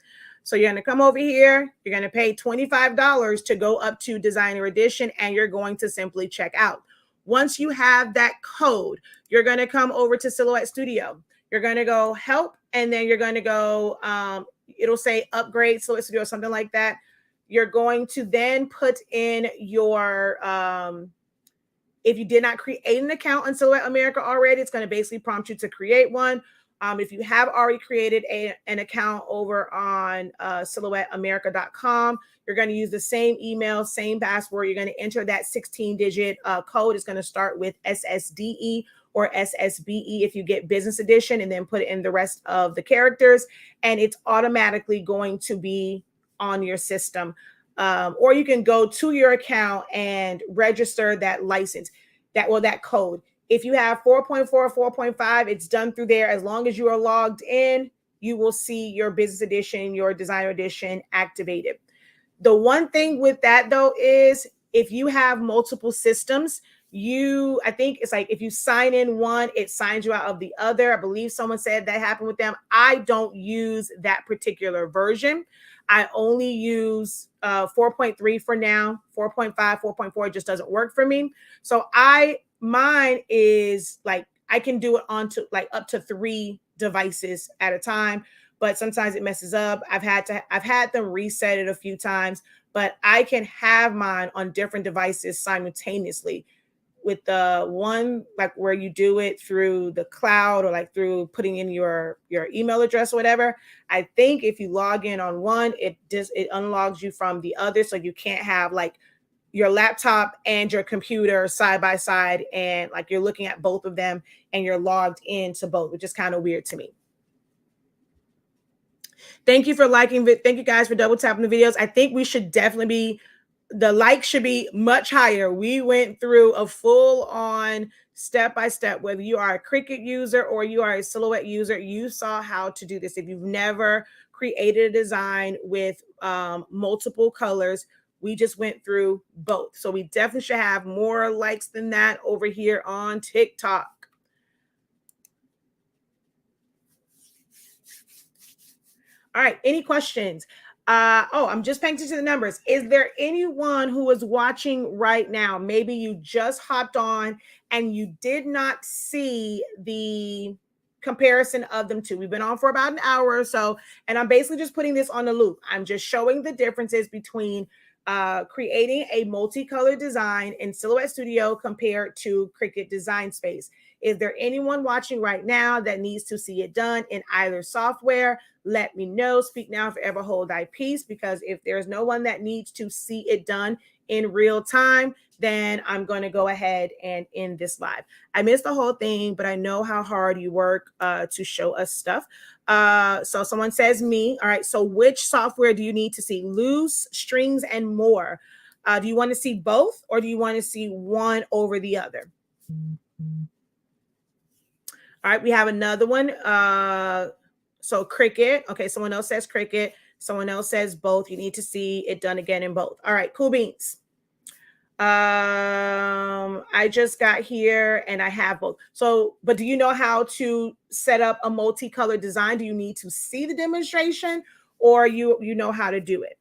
So you're going to come over here. You're going to pay $25 to go up to Designer Edition, and you're going to simply check out. Once you have that code, you're going to come over to Silhouette Studio. You're going to go help, and then you're going to go, it'll say upgrade Silhouette Studio or something like that. You're going to then put in your, if you did not create an account on Silhouette America already, it's going to basically prompt you to create one. If you have already created an account over on silhouetteamerica.com, you're going to use the same email, same password. You're going to enter that 16-digit code. It's going to start with SSDE or SSBE if you get Business Edition, and then put in the rest of the characters, and it's automatically going to be on your system. Or you can go to your account and register that license, that code. If you have 4.4 or 4.5, it's done through there. As long as you are logged in, you will see your Business Edition, your Designer Edition activated. The one thing with that, though, is if you have multiple systems, I think it's like if you sign in one, it signs you out of the other. I believe someone said that happened with them. I don't use that particular version. I only use 4.3 for now. 4.5, 4.4 just doesn't work for me. So mine is like I can do it onto like up to 3 devices at a time, but sometimes it messes up. I've had them reset it a few times, but I can have mine on different devices simultaneously. With the one like where you do it through the cloud or like through putting in your email address or whatever, I think if you log in on one, it unlogs you from the other, so you can't have like your laptop and your computer side by side and like you're looking at both of them and you're logged into both, which is kind of weird to me. Thank you for liking it. Thank you guys for double tapping the videos. I think we should definitely be, the likes should be much higher. We went through a full on step by step, whether you are a Cricut user or you are a Silhouette user, you saw how to do this. If you've never created a design with multiple colors, we just went through both. So we definitely should have more likes than that over here on TikTok. All right, any questions? I'm just paying attention to the numbers. Is there anyone who is watching right now? Maybe you just hopped on and you did not see the comparison of them two. We've been on for about an hour or so, and I'm basically just putting this on the loop. I'm just showing the differences between creating a multicolored design in Silhouette Studio compared to Cricut Design Space. Is there anyone watching right now that needs to see it done in either software? Let me know. Speak now, forever hold thy peace, because if there's no one that needs to see it done in real time, then I'm going to go ahead and end this live. I missed the whole thing, but I know how hard you work to show us stuff. So someone says me. All right. So which software do you need to see? Loose, Strings, and More. Do you want to see both, or do you want to see one over the other? All right. We have another one. So Cricut. Okay, someone else says Cricut. Someone else says both. You need to see it done again in both. All right, cool beans. I just got here and I have both. So, but do you know how to set up a multicolored design? Do you need to see the demonstration, or you know how to do it?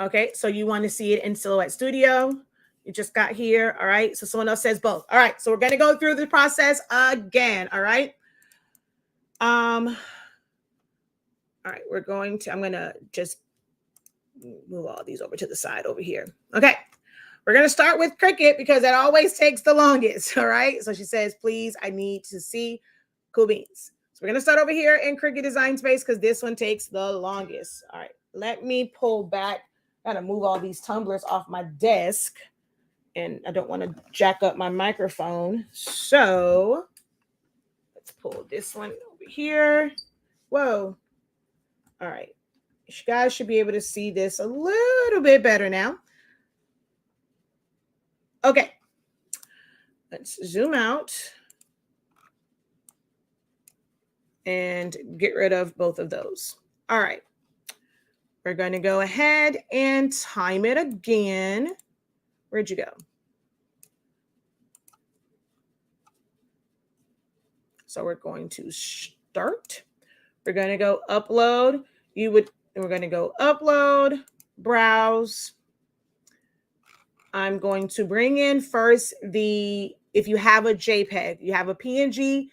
Okay, so you want to see it in Silhouette Studio. You just got here. All right. So someone else says both. All right. So we're going to go through the process again. All right. All right. I'm going to just move all these over to the side over here. Okay. We're going to start with Cricut because that always takes the longest. All right. So she says, please, I need to see. Cool beans. So we're going to start over here in Cricut Design Space because this one takes the longest. All right. Let me pull back. I got to move all these tumblers off my desk. And I don't want to jack up my microphone. So let's pull this one over here. Whoa. All right. You guys should be able to see this a little bit better now. Okay. Let's zoom out and get rid of both of those. All right. We're going to go ahead and time it again. Where'd you go? So we're going to start. We're going to go upload. We're going to go upload, browse. I'm going to bring in first if you have a JPEG, you have a PNG,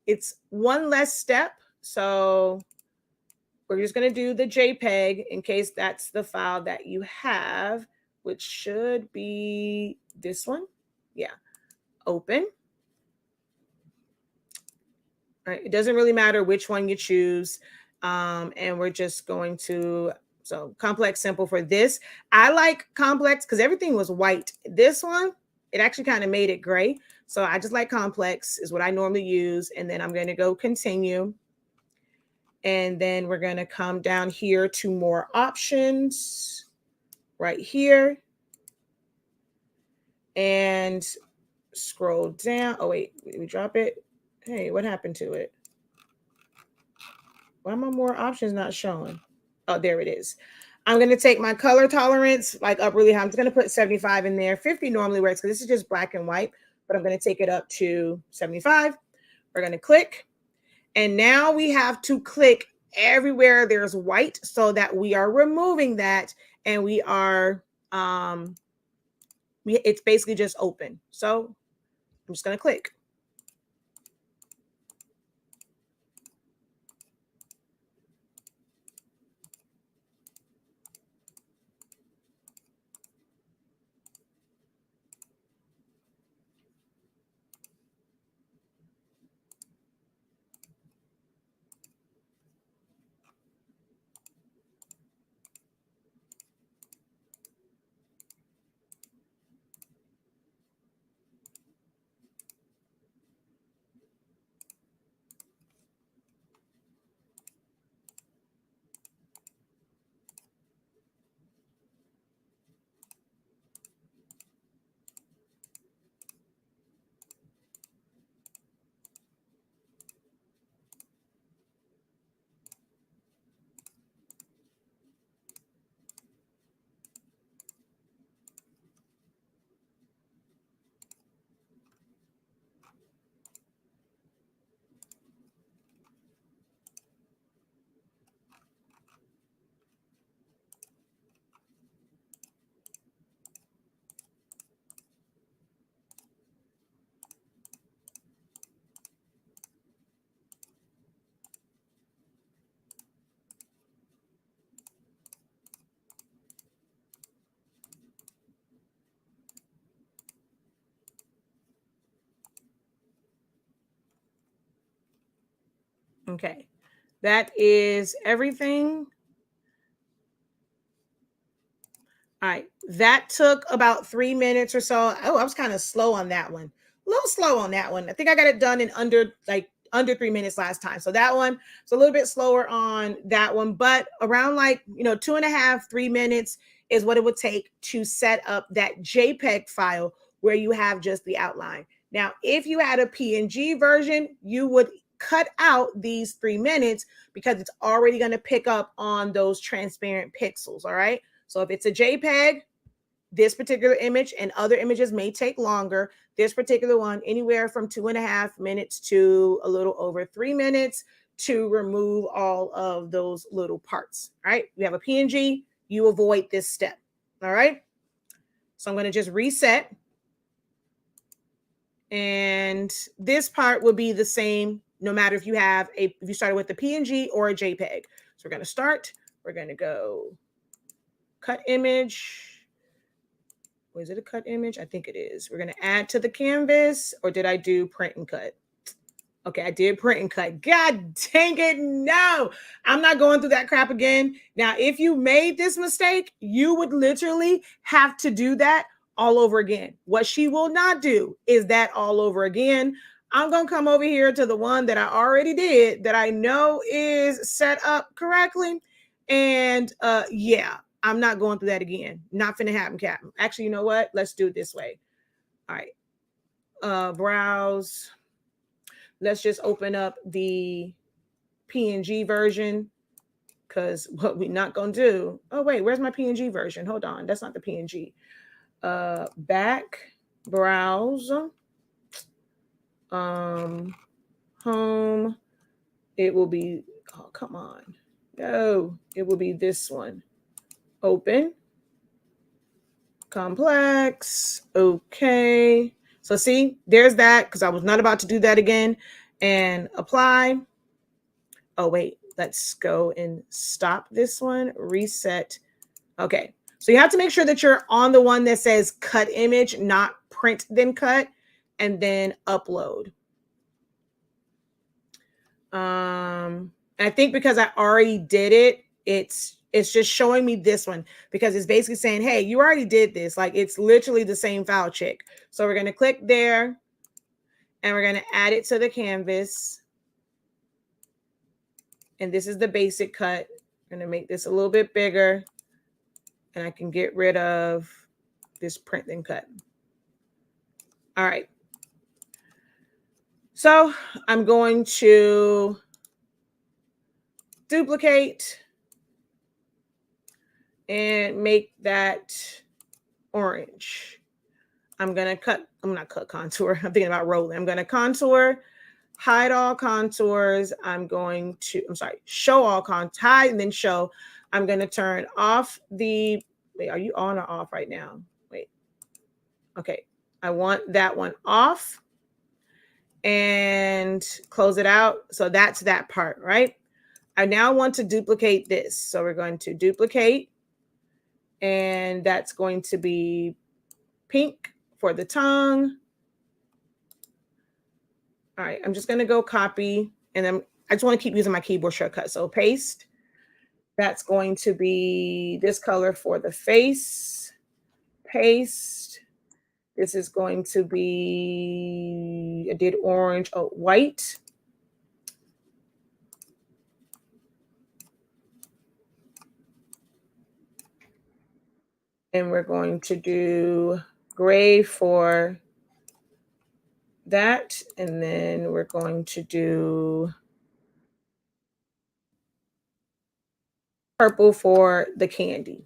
it's one less step. So we're just going to do the JPEG in case that's the file that you have, which should be this one. Yeah. Open. All right. It doesn't really matter which one you choose. And we're just going to, so complex, simple for this. I like complex because everything was white. This one, it actually kind of made it gray. So I just like complex is what I normally use. And then I'm going to go continue. And then we're going to come down here to more options right here. And scroll down. Oh, wait, did we drop it? Hey, what happened to it? Why are my more options not showing? Oh, there it is. I'm going to take my color tolerance like up really high. I'm just going to put 75 in there. 50 normally works because this is just black and white, but I'm going to take it up to 75. We're going to click. And now we have to click everywhere there's white so that we are removing that, and we are, it's basically just open. So I'm just going to click. Okay, that is everything. All right, that took about 3 minutes or so. Oh, I was kind of slow on that one. A little slow on that one. I think I got it done in under 3 minutes last time. So that one, it's a little bit slower on that one, but around 2.5, 3 minutes is what it would take to set up that JPEG file where you have just the outline. Now, if you had a PNG version, you would cut out these 3 minutes because it's already going to pick up on those transparent pixels. All right. So if it's a JPEG, this particular image and other images may take longer. This particular one, anywhere from 2.5 minutes to a little over 3 minutes to remove all of those little parts. All right. We have a PNG, you avoid this step. All right. So I'm going to just reset. And this part will be the same no matter if you started with the PNG or a JPEG. So we're going to start. We're going to go cut image. Was it a cut image? I think it is. We're going to add to the canvas, or did I do print and cut? Okay, I did print and cut. God dang it. No, I'm not going through that crap again. Now, if you made this mistake, you would literally have to do that all over again. What she will not do is that all over again. I'm going to come over here to the one that I already did that I know is set up correctly. And yeah, I'm not going through that again. Not finna happen, Captain. Actually, you know what? Let's do it this way. All right. Browse. Let's just open up the PNG version, because what we're not going to do. Oh, wait, where's my PNG version? Hold on. That's not the PNG. Back, browse, home. It will be, oh, come on. No, it will be this one. Open. Complex. Okay. So see, there's that, because I was not about to do that again. And apply. Oh, wait, let's go and stop this one. Reset. Okay. So you have to make sure that you're on the one that says cut image, not print then cut, and then upload. I think because I already did it, it's just showing me this one because it's basically saying, hey, you already did this. Like, it's literally the same file check. So we're going to click there and we're going to add it to the canvas. And this is the basic cut. I'm going to make this a little bit bigger and I can get rid of this print and cut. All right. So I'm going to duplicate, and make that orange. I'm not cut contour. I'm thinking about rolling. I'm going to contour, hide all contours. Show all contours, hide and then show. I'm going to turn off wait, are you on or off right now? Wait. Okay. I want that one off and close it out. So that's that part, right? I now want to duplicate this. So we're going to duplicate, and that's going to be pink for the tongue. All right, I'm just going to go copy, and I just want to keep using my keyboard shortcut. So paste. That's going to be this color for the face. Paste. This is going to be, I did orange, white. And we're going to do gray for that. And then we're going to do purple for the candy.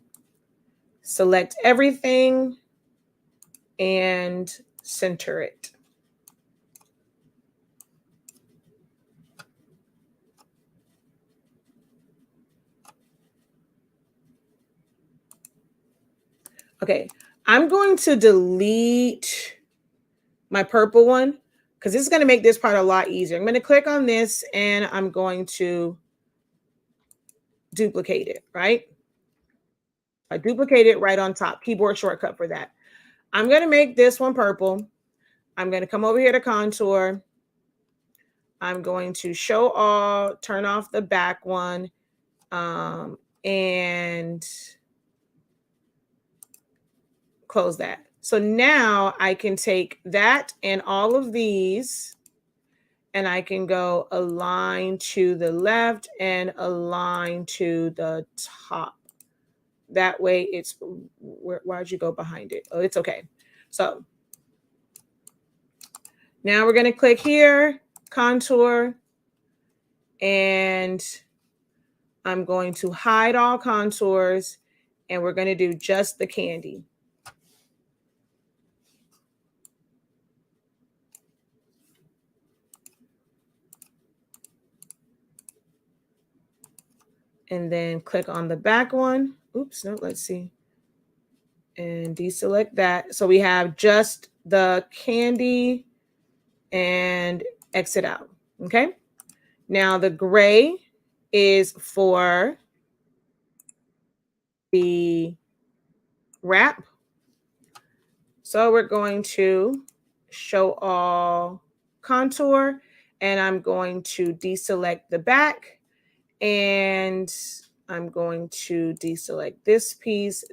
Select everything and center it. Okay, I'm going to delete my purple one because this is going to make this part a lot easier. I'm going to click on this and I'm going to duplicate it, right? I duplicate it right on top, keyboard shortcut for that. I'm going to make this one purple. I'm going to come over here to contour. I'm going to show all, turn off the back one, and close that. So now I can take that and all of these, and I can go align to the left and align to the top. That way it's, why'd you go behind it? Oh, it's okay. So now we're going to click here, contour, and I'm going to hide all contours, and we're going to do just the candy. And then click on the back one. Oops, no, let's see. And deselect that. So we have just the candy and exit out. Okay. Now the gray is for the wrap. So we're going to show all contour, and I'm going to deselect the back, and I'm going to deselect this piece,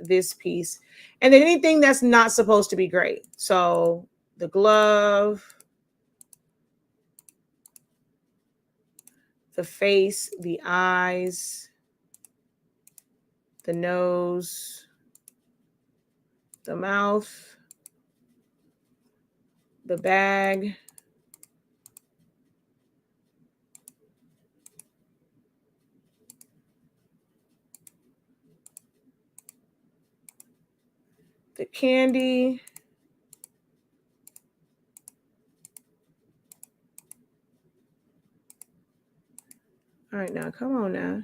and then anything that's not supposed to be gray. So the glove, the face, the eyes, the nose, the mouth, the bag, the candy, all right, now come on now.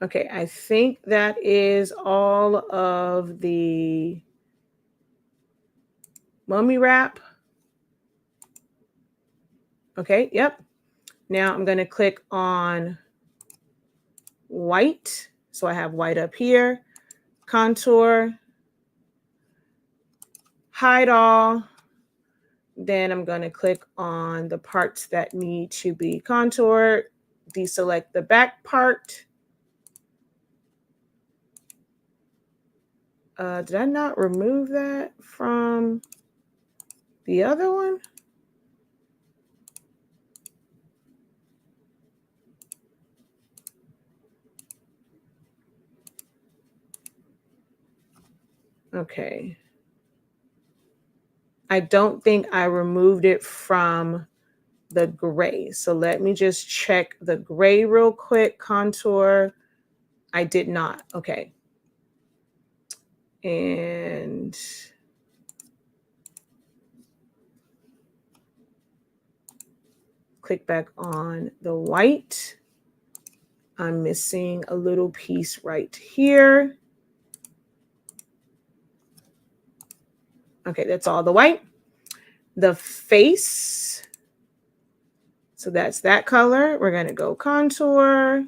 Okay, I think that is all of the mummy wrap. Okay, yep. Now I'm going to click on white. So I have white up here, contour, hide all. Then I'm going to click on the parts that need to be contoured, deselect the back part. Did I not remove that from the other one? Okay. I don't think I removed it from the gray. So let me just check the gray real quick. Contour. I did not. Okay. And click back on the white. I'm missing a little piece right here. Okay, that's all the white. The face. So that's that color. We're going to go contour,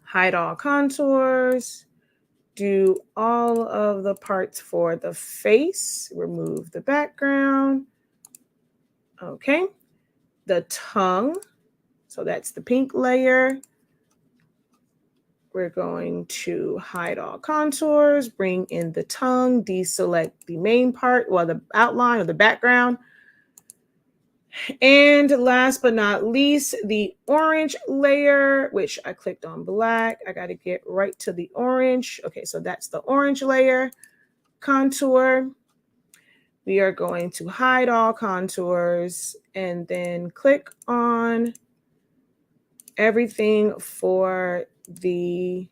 hide all contours, do all of the parts for the face, remove the background. Okay, the tongue. So that's the pink layer. We're going to hide all contours, bring in the tongue, deselect the main part, well, the outline or the background. And last but not least, the orange layer, which I clicked on black. I got to get right to the orange. Okay, so that's the orange layer. Contour. We are going to hide all contours and then click on everything for the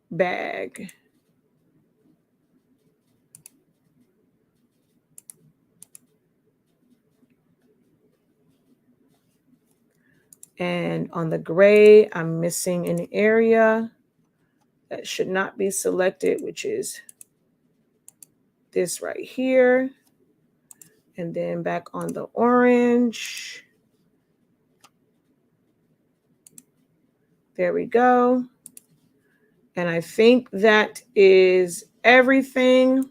bag. And on the gray, I'm missing an area that should not be selected, which is this right here. And then back on the orange. There we go. And I think that is everything.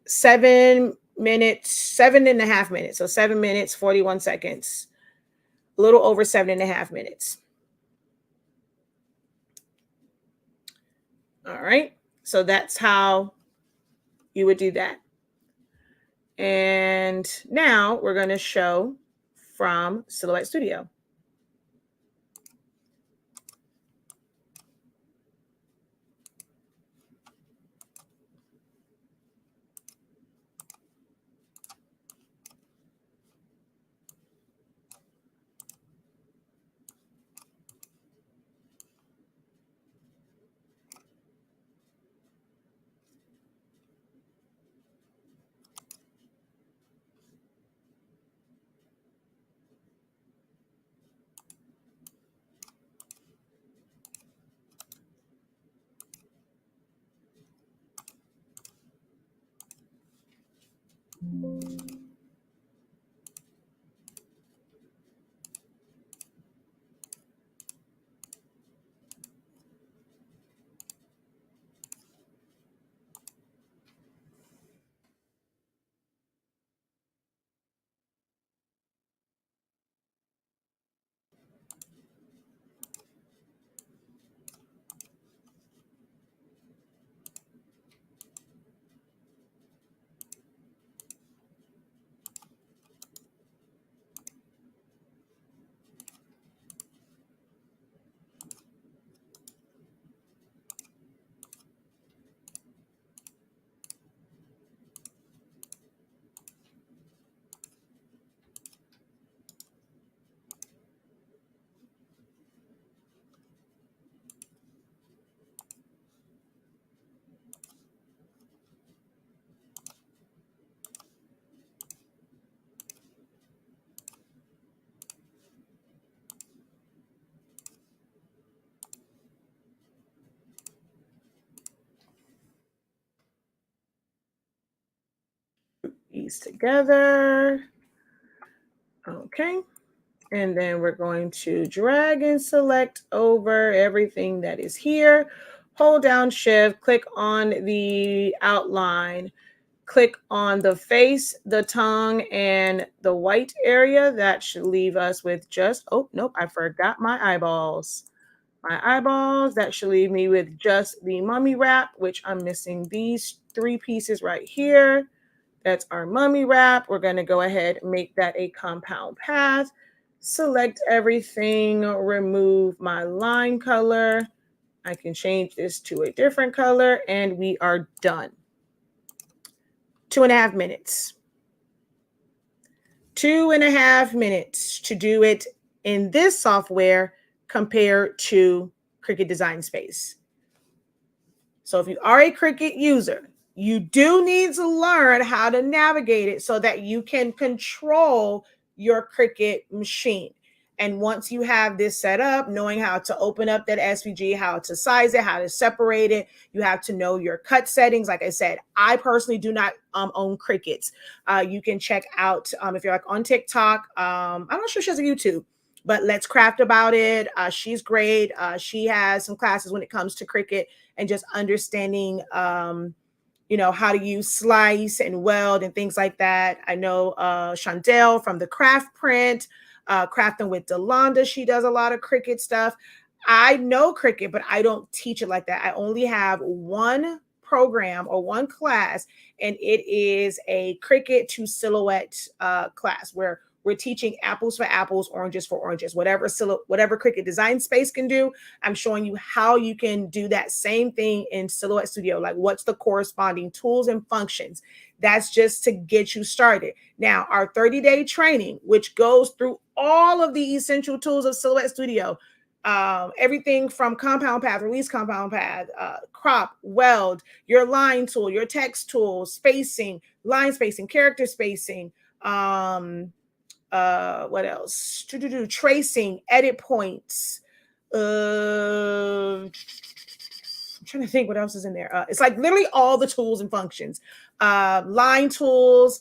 7 minutes, 7.5 minutes. So 7 minutes, 41 seconds. A little over 7.5 minutes. All right. So that's how you would do that. And now we're going to show from Silhouette Studio. These together. Okay. And then we're going to drag and select over everything that is here. Hold down Shift, click on the outline, click on the face, the tongue, and the white area. That should leave us with just, oh, nope, I forgot my eyeballs. My eyeballs, that should leave me with just the mummy wrap, which I'm missing these 3 pieces right here. That's our mummy wrap. We're going to go ahead and make that a compound path. Select everything, remove my line color. I can change this to a different color, and we are done. 2.5 minutes. 2.5 minutes to do it in this software compared to Cricut Design Space. So if you are a Cricut user, you do need to learn how to navigate it so that you can control your Cricut machine. And once you have this set up, knowing how to open up that SVG, how to size it, how to separate it, you have to know your cut settings. Like I said, I personally do not own Cricuts. You can check out, if you're like on TikTok, I'm not sure she has a YouTube, but Let's Craft About It. She's great. She has some classes when it comes to Cricut and just understanding, how to use slice and weld and things like that. I know Chandel from the Craft Print, Crafting with Delonda. She does a lot of Cricut stuff. I know Cricut, but I don't teach it like that. I only have one program or one class, and it is a Cricut to Silhouette class where we're teaching apples for apples, oranges for oranges, whatever Cricut Design Space can do. I'm showing you how you can do that same thing in Silhouette Studio. Like, what's the corresponding tools and functions? That's just to get you started. Now, our 30-day training, which goes through all of the essential tools of Silhouette Studio, everything from compound path, release compound path, crop, weld, your line tool, your text tool, spacing, line spacing, character spacing, what else? Tracing, edit points. I'm trying to think what else is in there. It's like literally all the tools and functions. Line tools.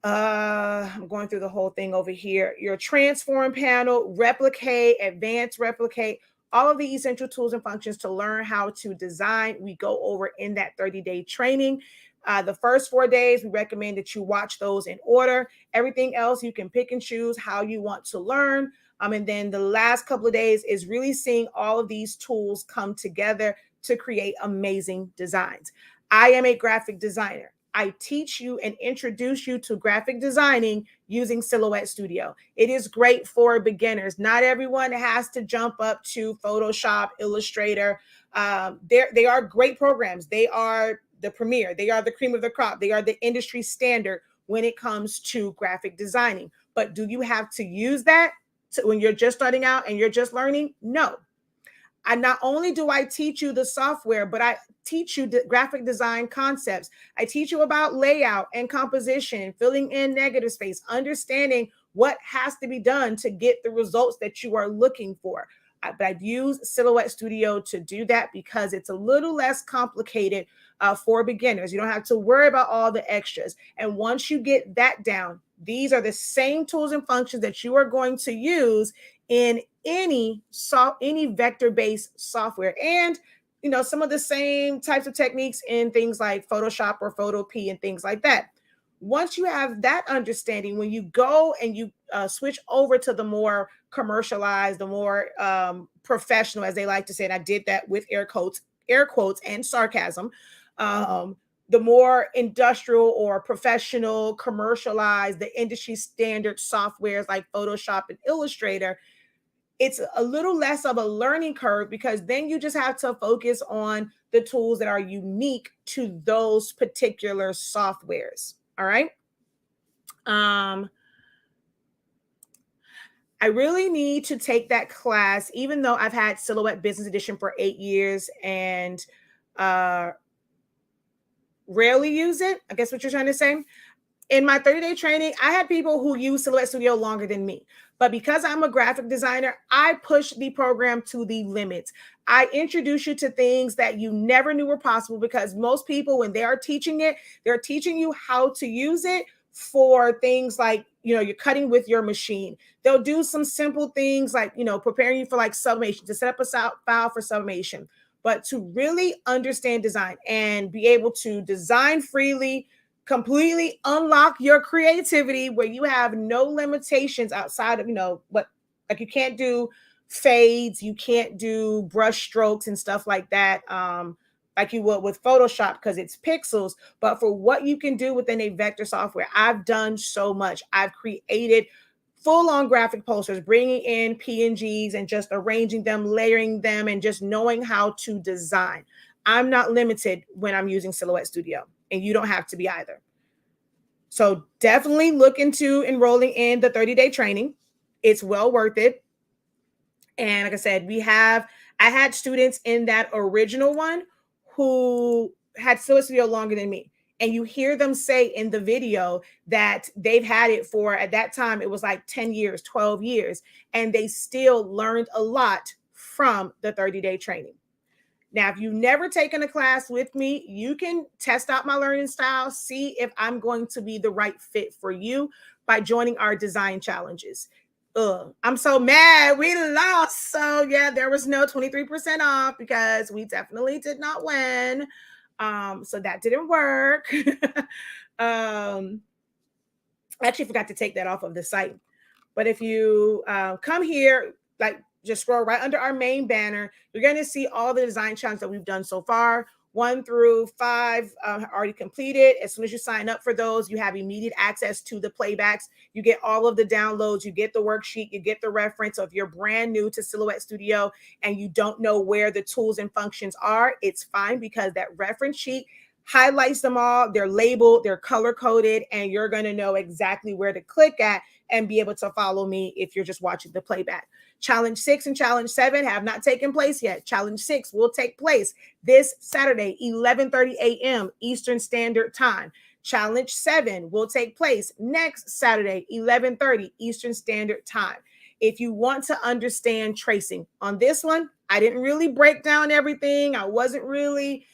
I'm going through the whole thing over here. Your transform panel, replicate, advanced replicate, all of the essential tools and functions to learn how to design. We go over in that 30-day training. The first 4 days, we recommend that you watch those in order. Everything else, you can pick and choose how you want to learn. And then the last couple of days is really seeing all of these tools come together to create amazing designs. I am a graphic designer. I teach you and introduce you to graphic designing using Silhouette Studio. It is great for beginners. Not everyone has to jump up to Photoshop, Illustrator. They are great programs. They are the premier. They are the cream of the crop. They are the industry standard when it comes to graphic designing. But do you have to use that when you're just starting out and you're just learning? No. And not only do I teach you the software, but I teach you the graphic design concepts. I teach you about layout and composition, filling in negative space, understanding what has to be done to get the results that you are looking for. But I've used Silhouette Studio to do that because it's a little less complicated for beginners. You don't have to worry about all the extras. And once you get that down, these are the same tools and functions that you are going to use in any vector-based software, and some of the same types of techniques in things like Photoshop or Photopea and things like that. Once you have that understanding, when you go and you switch over to the more commercialized, the more professional, as they like to say, and I did that with air quotes and sarcasm, the more industrial or professional, commercialized, the industry standard softwares like Photoshop and Illustrator, it's a little less of a learning curve because then you just have to focus on the tools that are unique to those particular softwares. All right. I really need to take that class, even though I've had Silhouette Business Edition for 8 years and rarely use it. I guess what you're trying to say. In my 30-day training, I had people who use Silhouette Studio longer than me. But because I'm a graphic designer, I push the program to the limits. I introduce you to things that you never knew were possible because most people, when they are teaching it, they're teaching you how to use it for things like, you're cutting with your machine. They'll do some simple things like, preparing you for like sublimation, to set up a file for sublimation. But to really understand design and be able to design freely, completely unlock your creativity where you have no limitations outside of, what, like you can't do fades, you can't do brush strokes and stuff like that, like you would with Photoshop because it's pixels. But for what you can do within a vector software, I've done so much. I've created full-on graphic posters, bringing in PNGs and just arranging them, layering them, and just knowing how to design. I'm not limited when I'm using Silhouette Studio. and you don't have to be either. So definitely look into enrolling in the 30-day training. It's well worth it. And like I said, I had students in that original one who had Solar Studio longer than me. And you hear them say in the video that they've had it for, at that time, it was like 10 years, 12 years, and they still learned a lot from the 30-day training. Now, if you've never taken a class with me, you can test out my learning style, see if I'm going to be the right fit for you by joining our design challenges. I'm so mad we lost. So yeah, there was no 23% off because we definitely did not win. So that didn't work. I actually forgot to take that off of the site. But if you come here, like just scroll right under our main banner, you're going to see all the design challenges that we've done so far. 1 through 5 already completed. As soon as you sign up for those, you have immediate access to the playbacks. You get all of the downloads. You get the worksheet. You get the reference. So if you're brand new to Silhouette Studio and you don't know where the tools and functions are, it's fine because that reference sheet highlights them all. They're labeled, they're color coded, and you're going to know exactly where to click at and be able to follow me if you're just watching the playback. Challenge 6 and Challenge 7 have not taken place yet. Challenge 6 will take place this Saturday, 11:30 a.m. Eastern Standard Time. Challenge 7 will take place next Saturday, 11:30 Eastern Standard Time. If you want to understand tracing on this one, I didn't really break down everything. I wasn't really,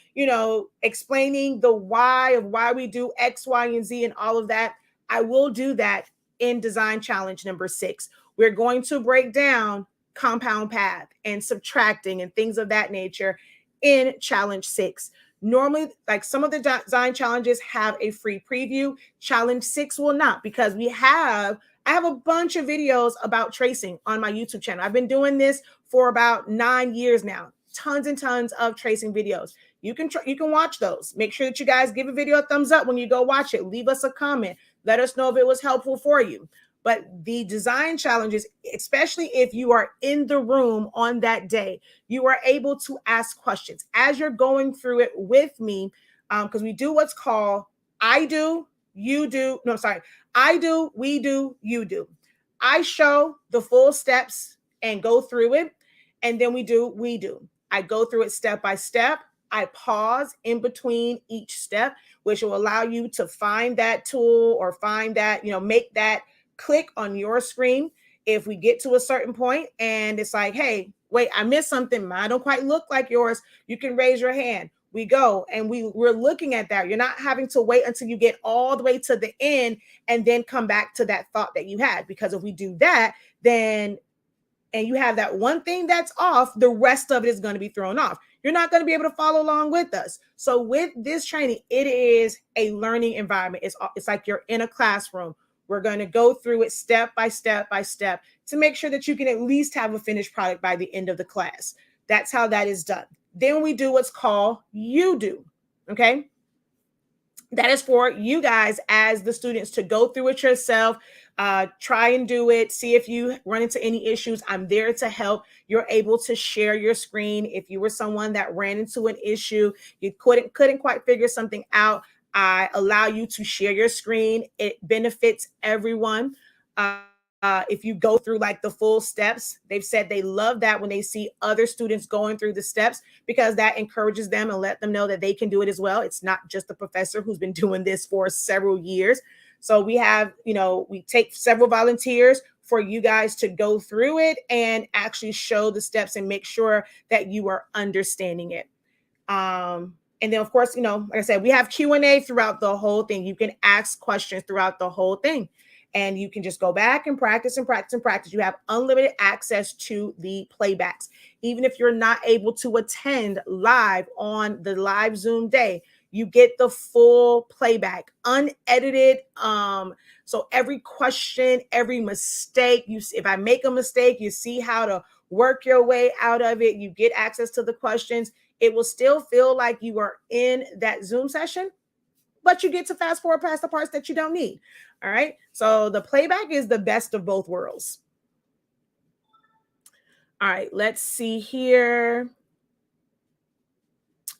explaining the why of why we do X, Y, and Z and all of that. I will do that in design challenge number 6. We're going to break down compound path and subtracting and things of that nature in challenge 6. Normally, like some of the design challenges have a free preview. Challenge 6 will not, because I have a bunch of videos about tracing on my YouTube channel. I've been doing this for about 9 years now. Tons and tons of tracing videos. You can watch those. Make sure that you guys give a video a thumbs up when you go watch it. Leave us a comment. Let us know if it was helpful for you. But the design challenges, especially if you are in the room on that day, you are able to ask questions as you're going through it with me, because we do what's called I do, you do. No, sorry. I do, we do, you do. I show the full steps and go through it, and then we do. I go through it step by step. I pause in between each step, which will allow you to find that tool or find that, make that click on your screen. If we get to a certain point and it's like, hey, wait, I missed something, mine don't quite look like yours, you can raise your hand. We go and we're looking at that. You're not having to wait until you get all the way to the end and then come back to that thought that you had. Because if we do that, then, and you have that one thing that's off, the rest of it is going to be thrown off. You're not going to be able to follow along with us. So with this training, it is a learning environment. It's like you're in a classroom. We're going to go through it step by step by step to make sure that you can at least have a finished product by the end of the class. That's how that is done. Then we do what's called you do. Okay. That is for you guys as the students to go through it yourself, try and do it, see if you run into any issues. I'm there to help. You're able to share your screen. If you were someone that ran into an issue, you couldn't quite figure something out, I allow you to share your screen. It benefits everyone. If you go through like the full steps, they've said they love that when they see other students going through the steps, because that encourages them and let them know that they can do it as well. It's not just the professor who's been doing this for several years. So we have, we take several volunteers for you guys to go through it and actually show the steps and make sure that you are understanding it. And then, of course, like I said, we have Q&A throughout the whole thing. You can ask questions throughout the whole thing. And you can just go back and practice and practice and practice. You have unlimited access to the playbacks. Even if you're not able to attend live on the live Zoom day, you get the full playback, unedited. So every question, every mistake, if I make a mistake, you see how to work your way out of it. You get access to the questions. It will still feel like you are in that Zoom session, but you get to fast forward past the parts that you don't need. All right. So the playback is the best of both worlds. All right. Let's see here.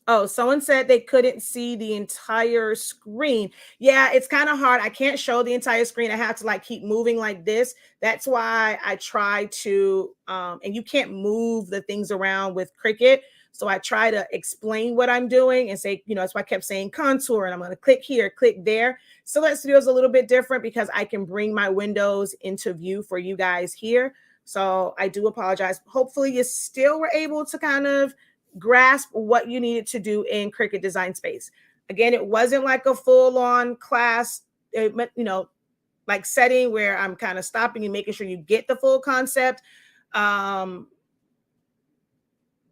Oh, someone said they couldn't see the entire screen. Yeah, it's kind of hard. I can't show the entire screen. I have to like keep moving like this. That's why I try to and you can't move the things around with Cricut. So I try to explain what I'm doing and say, that's why I kept saying contour and I'm going to click here, click there. Select Studio is a little bit different because I can bring my windows into view for you guys here. So I do apologize. Hopefully you still were able to kind of grasp what you needed to do in Cricut Design Space. Again, it wasn't like a full-on class, like setting where I'm kind of stopping and making sure you get the full concept.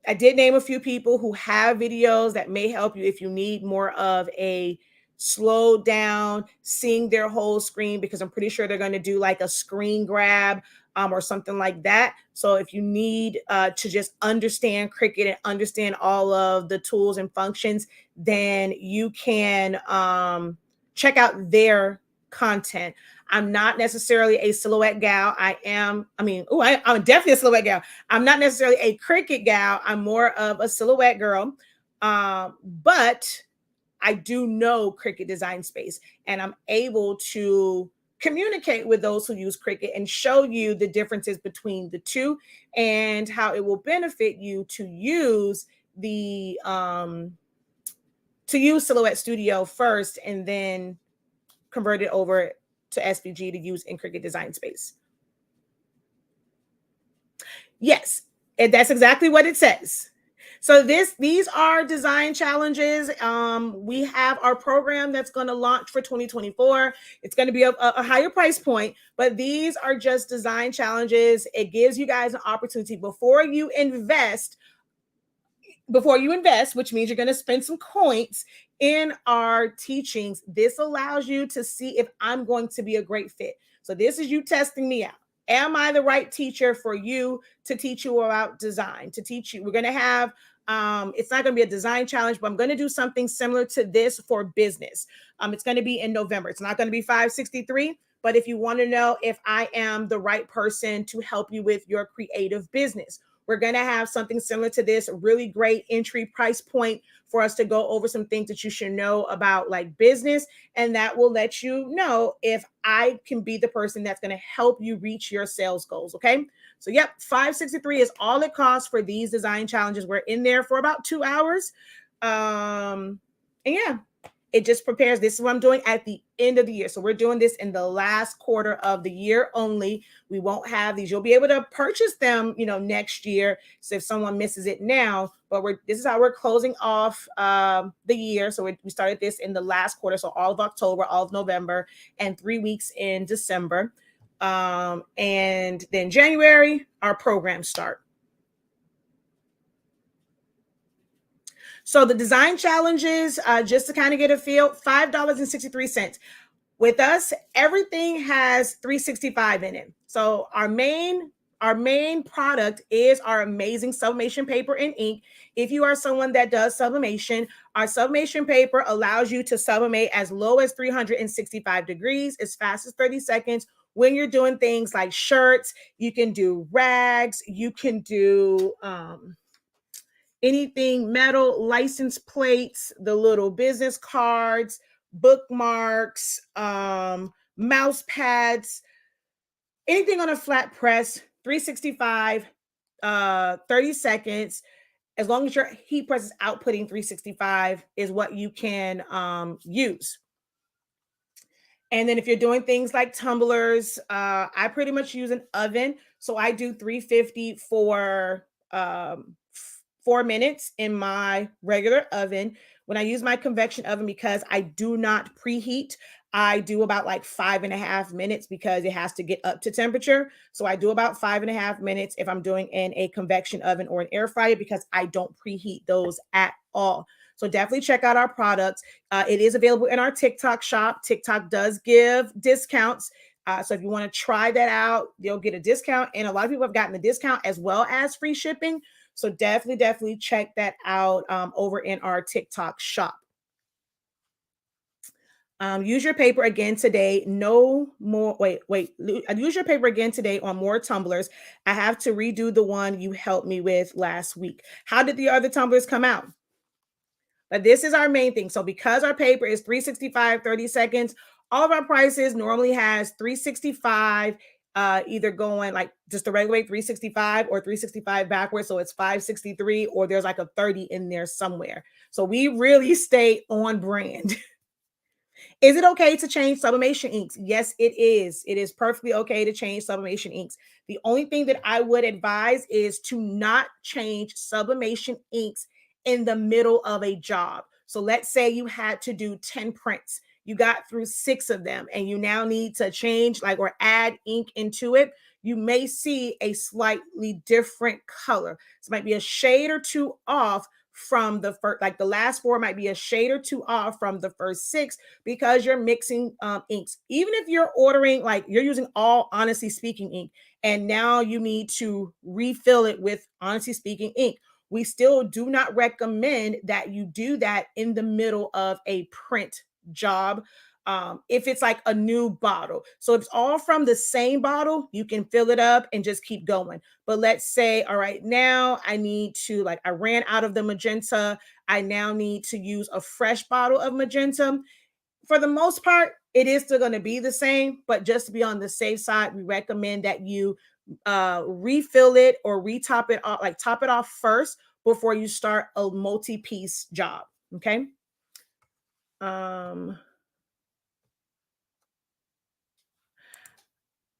I did name a few people who have videos that may help you if you need more of a slow down, seeing their whole screen, because I'm pretty sure they're going to do like a screen grab or something like that. So if you need to just understand Cricut and understand all of the tools and functions, then you can check out their content. I'm not necessarily a silhouette gal. I'm definitely a silhouette gal. I'm not necessarily a Cricut gal. I'm more of a silhouette girl. But I do know Cricut Design Space, and I'm able to communicate with those who use Cricut and show you the differences between the two and how it will benefit you to use the Silhouette Studio first and then convert it over to SVG to use in Cricut Design Space. Yes, and that's exactly what it says. So these are design challenges. We have our program that's going to launch for 2024. It's going to be a higher price point, but these are just design challenges. It gives you guys an opportunity before you invest, which means you're going to spend some coins in our teachings. This allows you to see if I'm going to be a great fit. So this is you testing me out. Am I the right teacher for you to teach you about design, to teach you? We're going to have, it's not going to be a design challenge, but I'm going to do something similar to this for business. It's going to be in November. It's not going to be 563, but if you want to know if I am the right person to help you with your creative business, we're going to have something similar to this, a really great entry price point for us to go over some things that you should know about like business. And that will let you know if I can be the person that's going to help you reach your sales goals. Okay. So yep, 563 is all it costs for these design challenges. We're in there for about 2 hours. And yeah, it just prepares. This is what I'm doing at the end of the year. So we're doing this in the last quarter of the year only. We won't have these. You'll be able to purchase them, next year. So if someone misses it now, but this is how we're closing off the year. So we started this in the last quarter. So all of October, all of November, and 3 weeks in December. And then January, our programs start. So the design challenges, just to kind of get a feel, $5.63. With us, everything has 365 in it. So our main product is our amazing sublimation paper and ink. If you are someone that does sublimation, our sublimation paper allows you to sublimate as low as 365 degrees, as fast as 30 seconds. When you're doing things like shirts, you can do rags, you can do anything metal, license plates, the little business cards, bookmarks, mouse pads, anything on a flat press, 365, 30 seconds. As long as your heat press is outputting 365 is what you can use. And then if you're doing things like tumblers, I pretty much use an oven. So I do 350 for 4 minutes in my regular oven. When I use my convection oven, because I do not preheat, I do about like 5.5 minutes because it has to get up to temperature. So I do about 5.5 minutes if I'm doing in a convection oven or an air fryer, because I don't preheat those at all. So definitely check out our products. It is available in our TikTok shop. TikTok does give discounts. So if you want to try that out, you'll get a discount. And a lot of people have gotten the discount as well as free shipping. So definitely check that out over in our TikTok shop. Use your paper again today. No more. Wait. Use your paper again today on more tumblers. I have to redo the one you helped me with last week. How did the other tumblers come out? But this is our main thing. So because our paper is 365, 30 seconds, all of our prices normally has 365, either going like just the regular way 365 or 365 backwards. So it's 563, or there's like a 30 in there somewhere. So we really stay on brand. Is it okay to change sublimation inks? Yes, it is. It is perfectly okay to change sublimation inks. The only thing that I would advise is to not change sublimation inks in the middle of a job. So let's say you had to do 10 prints. You got through 6 of them and you now need to change like or add ink into it. You may see a slightly different color. So it might be a shade or two off from the first, like the last 4 might be a shade or two off from the first 6, because you're mixing inks. Even if you're ordering, like you're using all Honestly Speaking ink, and now you need to refill it with Honestly Speaking ink, we still do not recommend that you do that in the middle of a print job. If it's like a new bottle. So if it's all from the same bottle, you can fill it up and just keep going. But let's say, all right, now I need to, like, I ran out of the magenta. I now need to use a fresh bottle of magenta. For the most part, it is still going to be the same, but just to be on the safe side, we recommend that you refill it or retop it off, like top it off first before you start a multi-piece job. Okay.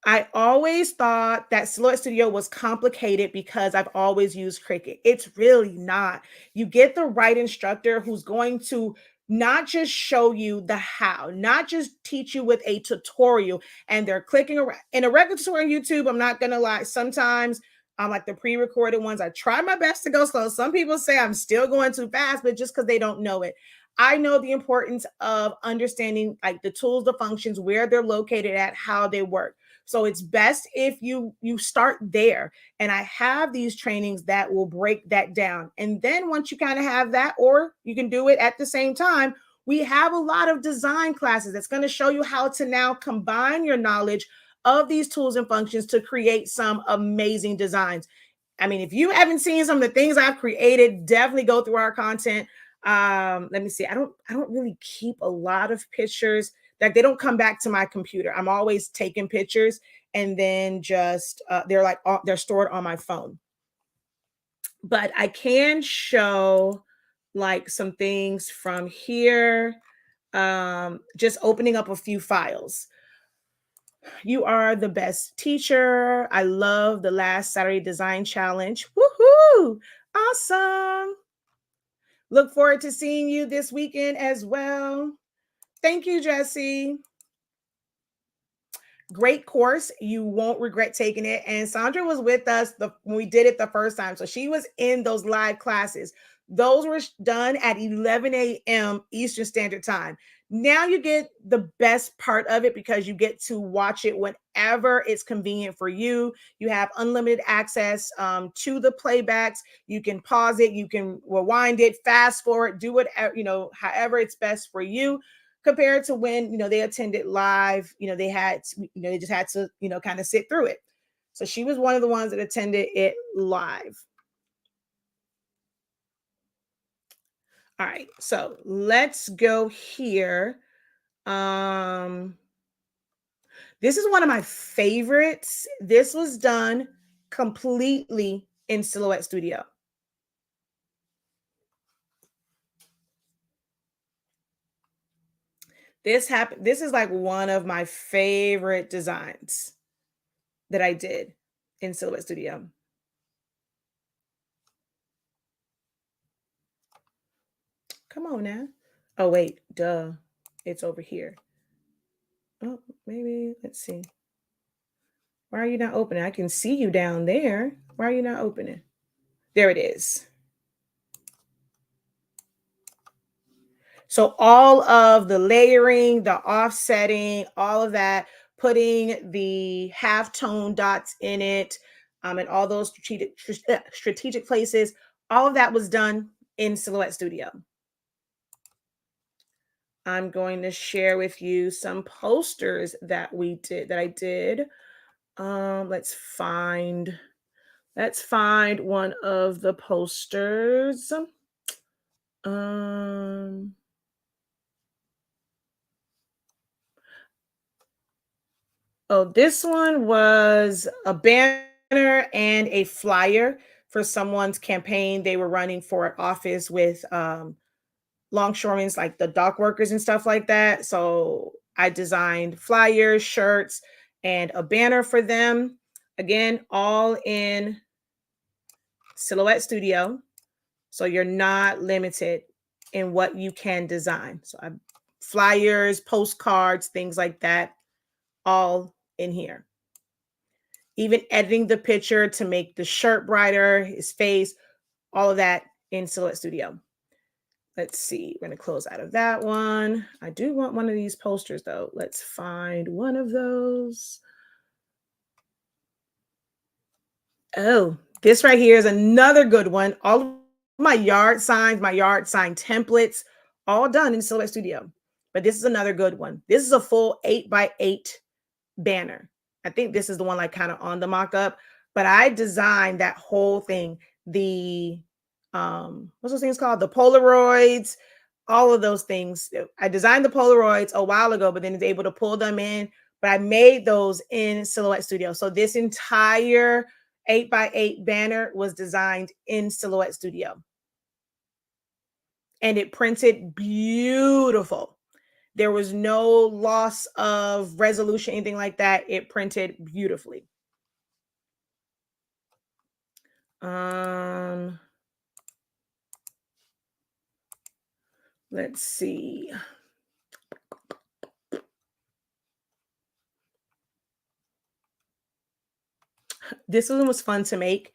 I always thought that Silhouette Studio was complicated because I've always used Cricut. It's really not. You get the right instructor who's going to not just show you the how, not just teach you with a tutorial and they're clicking around. In a regular tutorial on YouTube, I'm not going to lie, sometimes like the pre-recorded ones, I try my best to go slow. Some people say I'm still going too fast, but just because they don't know it. I know the importance of understanding like the tools, the functions, where they're located at, how they work. So it's best if you start there. And I have these trainings that will break that down. And then once you kind of have that, or you can do it at the same time, we have a lot of design classes that's going to show you how to now combine your knowledge of these tools and functions to create some amazing designs. I mean, if you haven't seen some of the things I've created, definitely go through our content. Let me see. I don't really keep a lot of pictures. Like they don't come back to my computer. I'm always taking pictures and then just they're stored on my phone. But I can show like some things from here. Just opening up a few files. You are the best teacher. I love the last Saturday design challenge. Woohoo! Awesome. Look forward to seeing you this weekend as well. Thank you, Jesse. Great course. You won't regret taking it. And Sandra was with us when we did it the first time. So she was in those live classes. Those were done at 11 a.m. Eastern Standard Time. Now you get the best part of it because you get to watch it whenever it's convenient for you. You have unlimited access to the playbacks. You can pause it, you can rewind it, fast forward, do whatever, however it's best for you, compared to when they attended live. They just had to kind of sit through it. So she was one of the ones that attended it live. All right, so let's go here. This is one of my favorites. This was done completely in Silhouette Studio. This is like one of my favorite designs that I did in Silhouette Studio. Come on now. Oh, wait, duh. It's over here. Oh, maybe, let's see. Why are you not opening? I can see you down there. Why are you not opening? There it is. So all of the layering, the offsetting, all of that, putting the halftone dots in it, and all those strategic places, all of that was done in Silhouette Studio. I'm going to share with you some posters that I did. Let's find one of the posters. Um, oh, this one was a banner and a flyer for someone's campaign they were running for an office with longshoremen's, like the dock workers and stuff like that. So I designed flyers, shirts, and a banner for them. Again, all in Silhouette Studio. So you're not limited in what you can design. So I flyers, postcards, things like that, all in here. Even editing the picture to make the shirt brighter, his face, all of that in Silhouette Studio. Let's see. We're going to close out of that one. I do want one of these posters, though. Let's find one of those. Oh, this right here is another good one. All of my yard signs, my yard sign templates, all done in Silhouette Studio. But this is another good one. This is a full 8x8 banner. I think this is the one like kind of on the mock-up, but I designed that whole thing. The what's those things called? The Polaroids, all of those things. I designed the Polaroids a while ago, but then was able to pull them in. But I made those in Silhouette Studio. So this entire 8x8 banner was designed in Silhouette Studio. And it printed beautiful. There was no loss of resolution, anything like that. It printed beautifully. Let's see. This one was fun to make.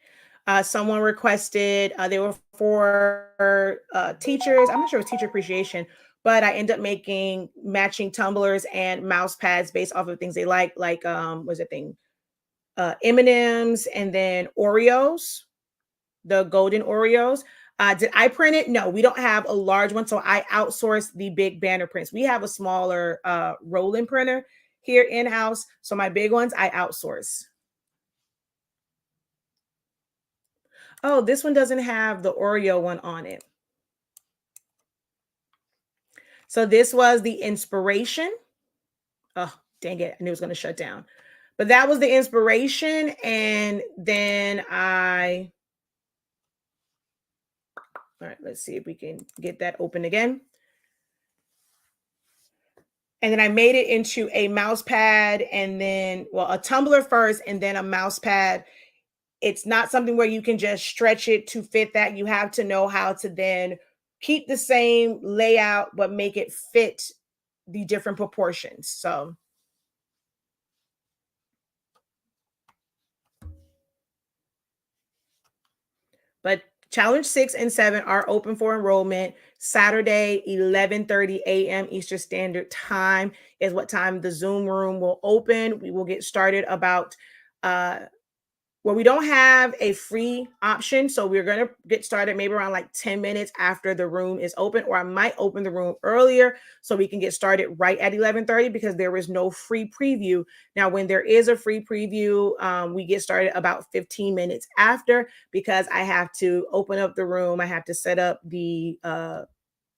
Someone requested, they were for teachers. I'm not sure it was teacher appreciation, but I ended up making matching tumblers and mouse pads based off of things they like was it thing? M&Ms and then Oreos, the golden Oreos. Did I print it? No, we don't have a large one. So I outsourced the big banner prints. We have a smaller rolling printer here in-house. So my big ones, I outsource. Oh, this one doesn't have the Oreo one on it. So this was the inspiration. Oh, dang it. I knew it was going to shut down. But that was the inspiration. And then all right, let's see if we can get that open again. And then I made it into a mouse pad and then, well, a tumbler first and then a mouse pad. It's not something where you can just stretch it to fit that. You have to know how to then keep the same layout, but make it fit the different proportions. So, but challenge 6 and 7 are open for enrollment. Saturday, 11:30 a.m. Eastern Standard Time is what time the Zoom room will open. We will get started about we don't have a free option. So we're going to get started maybe around like 10 minutes after the room is open, or I might open the room earlier so we can get started right at 11:30 because there is no free preview. Now, when there is a free preview, we get started about 15 minutes after because I have to open up the room. I have to set up the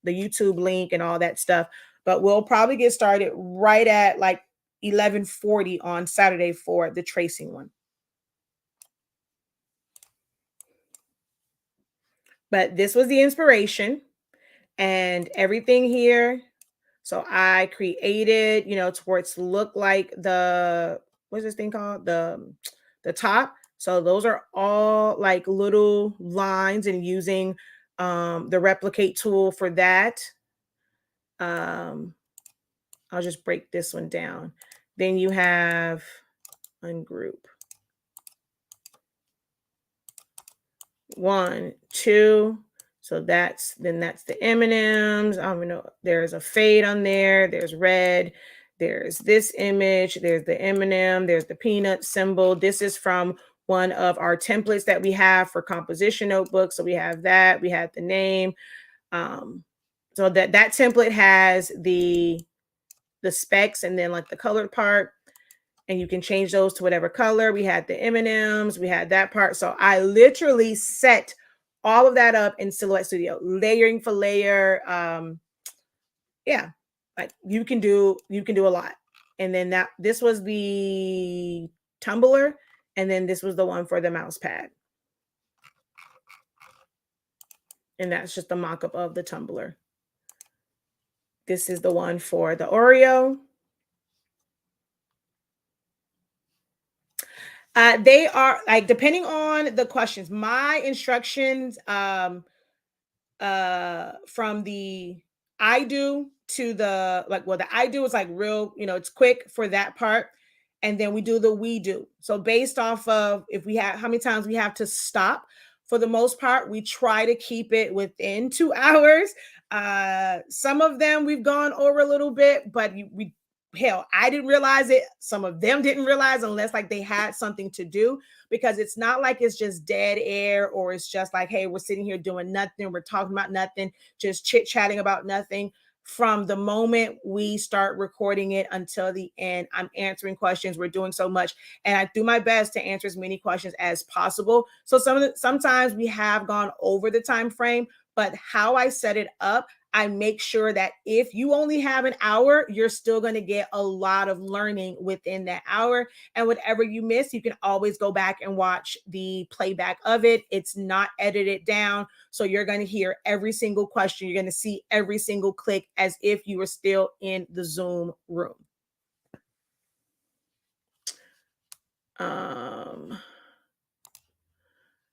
YouTube link and all that stuff. But we'll probably get started right at like 11:40 on Saturday for the tracing one. But this was the inspiration and everything here. So I created, towards look like what's this thing called? The top. So those are all like little lines and using the replicate tool for that. I'll just break this one down. Then you have ungroup. 1, 2. So that's the M&Ms. I don't even know. There's a fade on there. There's red. There's this image. There's the M&M. There's the peanut symbol. This is from one of our templates that we have for composition notebooks. So we have that. We have the name. So that template has the specs and then like the colored part. And you can change those to whatever color. We had the M&Ms, we had that part. So I literally set all of that up in Silhouette Studio, layering for layer. Yeah, like you can do a lot. And then this was the tumbler, and then this was the one for the mouse pad. And that's just the mock-up of the tumbler. This is the one for the Oreo. They are like, depending on the questions, my instructions from the I do to the like, well, the I do is like real, it's quick for that part. And then we do the we do. So based off of if we have how many times we have to stop, for the most part, we try to keep it within 2 hours. Some of them we've gone over a little bit, but we hell, I didn't realize it. Some of them didn't realize unless like they had something to do, because it's not like it's just dead air, or it's just like, hey, we're sitting here doing nothing. We're talking about nothing, just chit chatting about nothing. From the moment we start recording it until the end, I'm answering questions. We're doing so much, and I do my best to answer as many questions as possible. So sometimes we have gone over the time frame, but how I set it up, I make sure that if you only have an hour, you're still going to get a lot of learning within that hour. And whatever you miss, you can always go back and watch the playback of it. It's not edited down. So you're going to hear every single question. You're going to see every single click as if you were still in the Zoom room.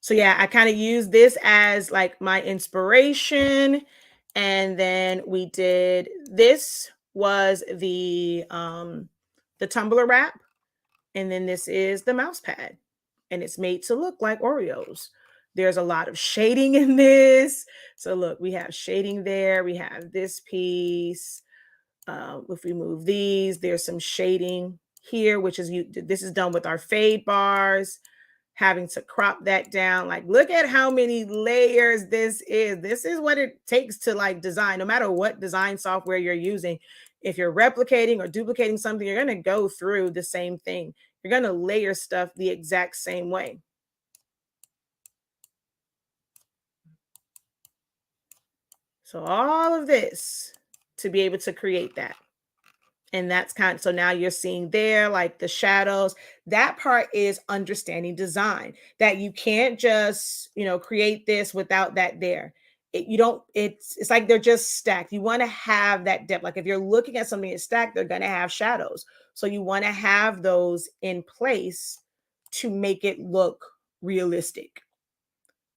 So yeah, I kind of use this as like my inspiration. And then we did, this was the tumbler wrap. And then this is the mouse pad, and it's made to look like Oreos. There's a lot of shading in this. So look, we have shading there. We have this piece. If we move these, there's some shading here, which is this is done with our fade bars. Having to crop that down. Like, look at how many layers this is. This is what it takes to like design, no matter what design software you're using. If you're replicating or duplicating something, you're going to go through the same thing. You're going to layer stuff the exact same way. So all of this to be able to create that. And that's kind of, so now you're seeing there like the shadows. That part is understanding design, that you can't just, create this without that there. You don't, it's like they're just stacked. You want to have that depth. Like if you're looking at something that's stacked, they're going to have shadows. So you want to have those in place to make it look realistic.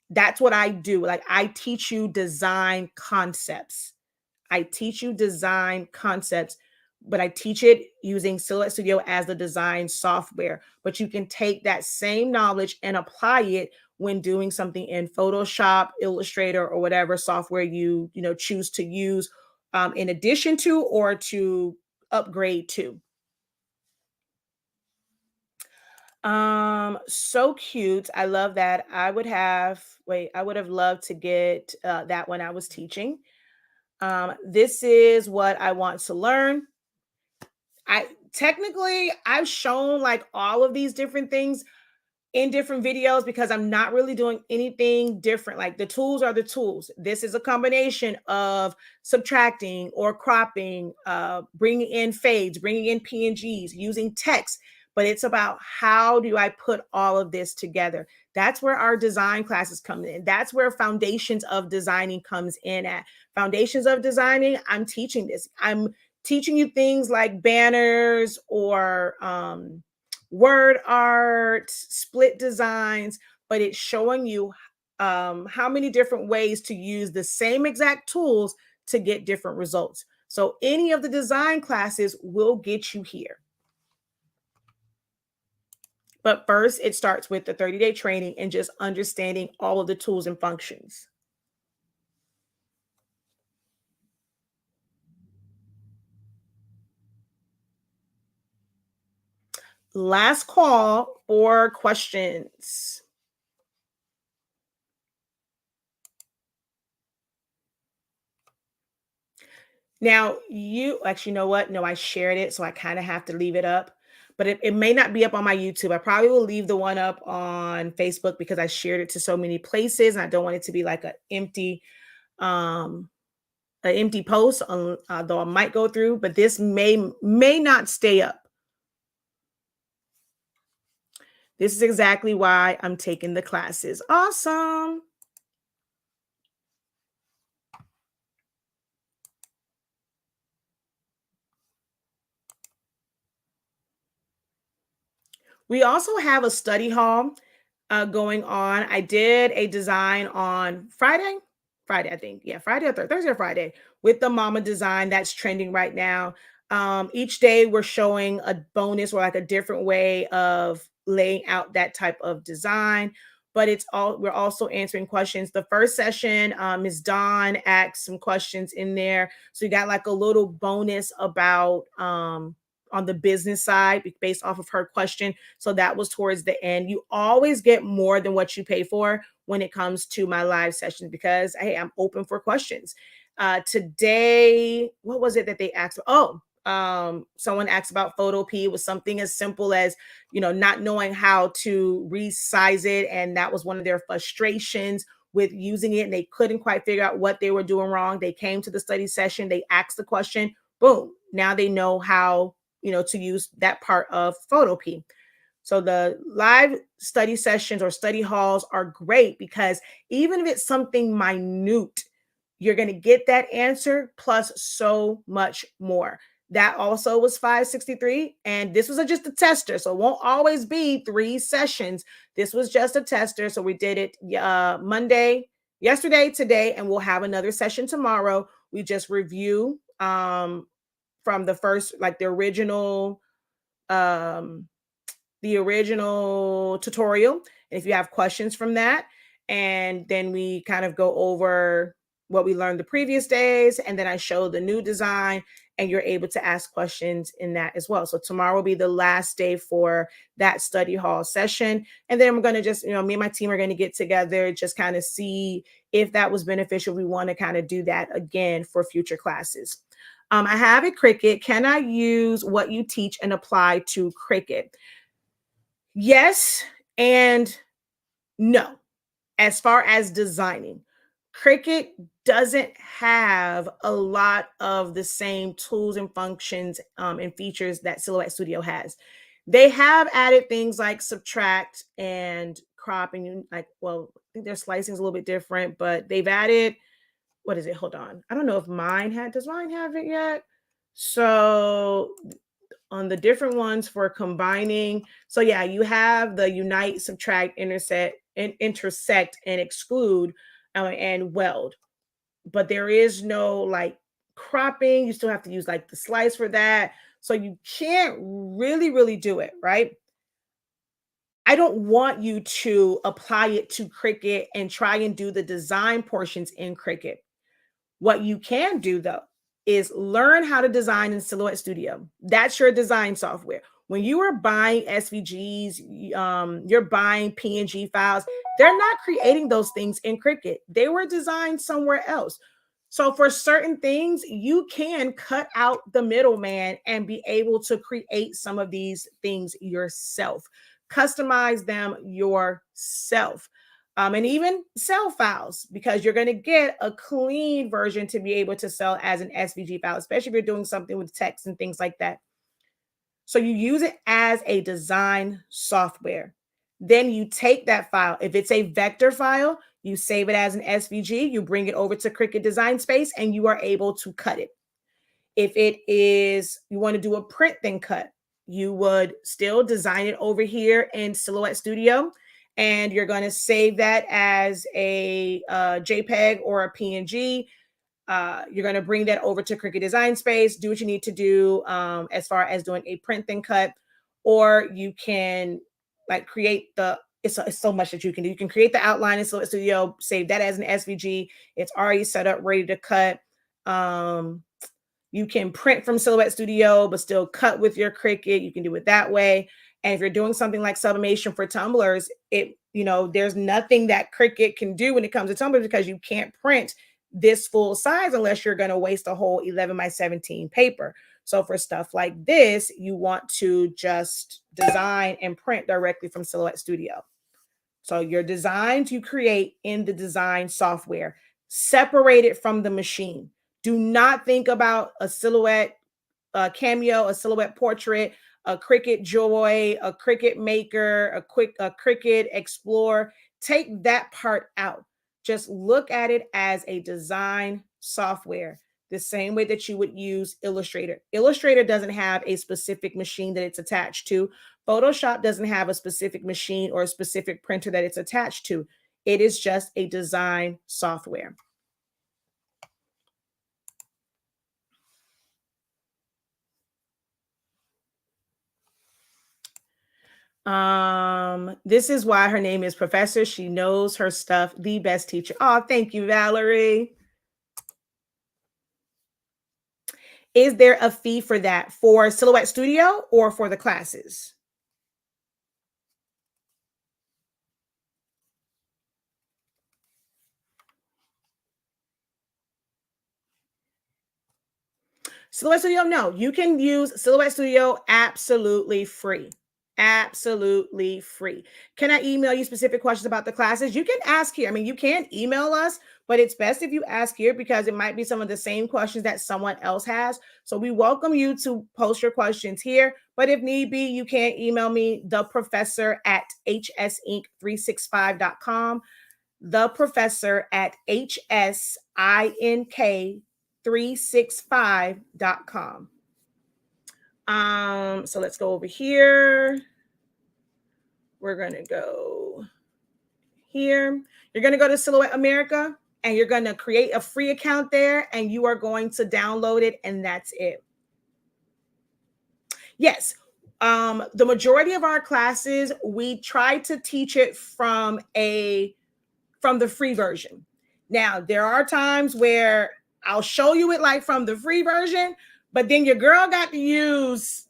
That's what I do. Like I teach you design concepts. I teach you design concepts, but I teach it using Silhouette Studio as the design software. But you can take that same knowledge and apply it when doing something in Photoshop, Illustrator, or whatever software you choose to use in addition to or to upgrade to. So cute. I love that. I would have loved to get that when I was teaching. This is what I want to learn. I've shown like all of these different things in different videos because I'm not really doing anything different. Like the tools are the tools. This is a combination of subtracting or cropping, bringing in fades, bringing in PNGs, using text. But it's about how do I put all of this together? That's where our design classes come in. That's where Foundations of Designing comes in at. Foundations of Designing, I'm teaching this. I'm teaching you things like banners or word art, split designs, but it's showing you how many different ways to use the same exact tools to get different results. So any of the design classes will get you here. But first, it starts with the 30-day training and just understanding all of the tools and functions. Last call for questions. Now, you actually know what? No, I shared it, so I kind of have to leave it up. but it may not be up on my YouTube. I probably will leave the one up on Facebook because I shared it to so many places and I don't want it to be like um, an empty post, though I might go through, but this may not stay up. This is exactly why I'm taking the classes. Awesome. We also have a study hall going on. I did a design on Friday. Friday, I think. Yeah, Friday or Thursday or Friday with the mama design that's trending right now. Each day we're showing a bonus or like a different way of laying out that type of design. But we're also answering questions. The first session, Ms. Dawn asked some questions in there. So you got like a little bonus about on the business side based off of her question. So that was towards the end. You always get more than what you pay for when it comes to my live sessions because hey, I'm open for questions. Today, what was it that they asked? Someone asked about photo P. It was something as simple as, not knowing how to resize it. And that was one of their frustrations with using it. And they couldn't quite figure out what they were doing wrong. They came to the study session, they asked the question, boom. Now they know how, to use that part of photo P. So the live study sessions or study halls are great because even if it's something minute, you're going to get that answer plus so much more. That also was 563. And this was just a tester. So it won't always be 3 sessions. This was just a tester. So we did it yesterday, today, and we'll have another session tomorrow. We just review from the first, like the original tutorial. And if you have questions from that, and then we kind of go over what we learned the previous days, and then I show the new design, and you're able to ask questions in that as well. So tomorrow will be the last day for that study hall session. And then we're going to just, me and my team are going to get together, just kind of see if that was beneficial. We want to kind of do that again for future classes. I have a Cricut. Can I use what you teach and apply to Cricut? Yes and no. As far as designing, Cricut doesn't have a lot of the same tools and functions and features that Silhouette Studio has. They have added things like subtract and crop, and I think their slicing is a little bit different, but they've added, what is it? Hold on. I don't know if does mine have it yet? So on the different ones for combining. So yeah, you have the unite, subtract, intersect, and exclude, and weld. But there is no like cropping. You still have to use like the slice for that. So you can't really do it, right? I don't want you to apply it to Cricut and try and do the design portions in Cricut. What you can do though is learn how to design in Silhouette Studio. That's your design software. When you are buying SVGs, you're buying PNG files, they're not creating those things in Cricut. They were designed somewhere else. So for certain things, you can cut out the middleman and be able to create some of these things yourself. Customize them yourself. And even sell files, because you're going to get a clean version to be able to sell as an SVG file, especially if you're doing something with text and things like that. So you use it as a design software. Then you take that file. If it's a vector file, you save it as an SVG, you bring it over to Cricut Design Space, and you are able to cut it. If it is, you want to do a print then cut, you would still design it over here in Silhouette Studio, and you're going to save that as a JPEG or a PNG. You're going to bring that over to Cricut Design Space, do what you need to do as far as doing a print then cut, or you can like create it's so much that you can do. You can create the outline in Silhouette Studio, save that as an SVG. It's already set up, ready to cut. You can print from Silhouette Studio, but still cut with your Cricut. You can do it that way. And if you're doing something like sublimation for tumblers, there's nothing that Cricut can do when it comes to tumblers because you can't print this full size unless you're going to waste a whole 11 by 17 paper. So for stuff like this, you want to just design and print directly from Silhouette Studio. So your designs you create in the design software, separate it from the machine. Do not think about a Silhouette Cameo, a Silhouette Portrait, a Cricut Joy, a Cricut Maker, a Cricut Explore. Take that part out. Just look at it as a design software, the same way that you would use Illustrator. Illustrator doesn't have a specific machine that it's attached to. Photoshop doesn't have a specific machine or a specific printer that it's attached to. It is just a design software. This is why her name is Professor. She knows her stuff, the best teacher. Oh, thank you, Valerie. Is there a fee for that for Silhouette Studio or for the classes? Silhouette Studio, no, you can use Silhouette Studio absolutely free. Absolutely free. Can I email you specific questions about the classes? You can ask here. I mean, you can email us, but it's best if you ask here because it might be some of the same questions that someone else has. So we welcome you to post your questions here. But if need be, you can email me, theprofessor@hsink365.com, theprofessor@hsink365.com. So let's go over here. We're going to go here. You're going to go to Silhouette America and you're going to create a free account there and you are going to download it and that's it. Yes. The majority of our classes, we try to teach it from the free version. Now, there are times where I'll show you it like from the free version, but then your girl I got to use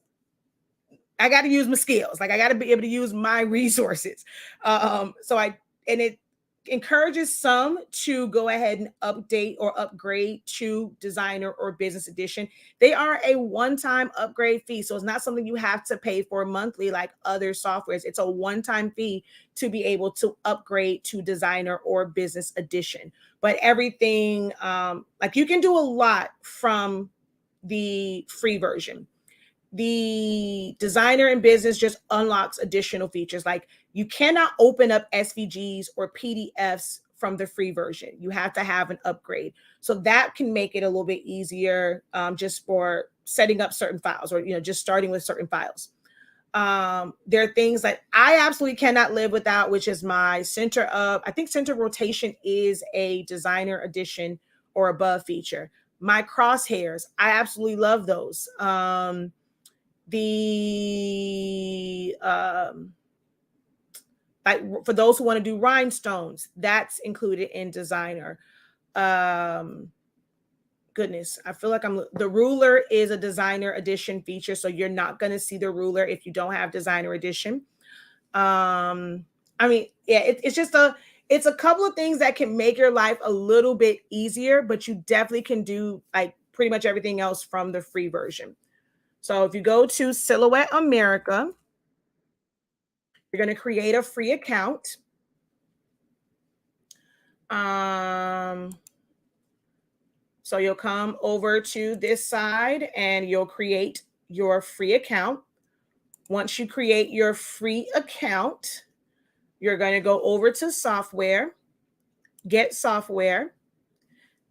my skills. Like I got to be able to use my resources. And it encourages some to go ahead and update or upgrade to Designer or Business Edition. They are a one-time upgrade fee. So it's not something you have to pay for monthly like other softwares. It's a one-time fee to be able to upgrade to Designer or Business Edition. But everything, like you can do a lot from the free version. The Designer and Business just unlocks additional features. Like you cannot open up SVGs or PDFs from the free version. You have to have an upgrade. So that can make it a little bit easier just for setting up certain files or, just starting with certain files. There are things that I absolutely cannot live without, which is my center rotation is a Designer edition or above feature. My crosshairs, I absolutely love those. Like for those who want to do rhinestones, that's included in Designer. Goodness, I feel like the ruler is a Designer edition feature, so you're not going to see the ruler if you don't have Designer edition. It's a couple of things that can make your life a little bit easier, but you definitely can do like pretty much everything else from the free version. So if you go to Silhouette America, you're going to create a free account. So you'll come over to this side and you'll create your free account. Once you create your free account, you're going to go over to software, get software.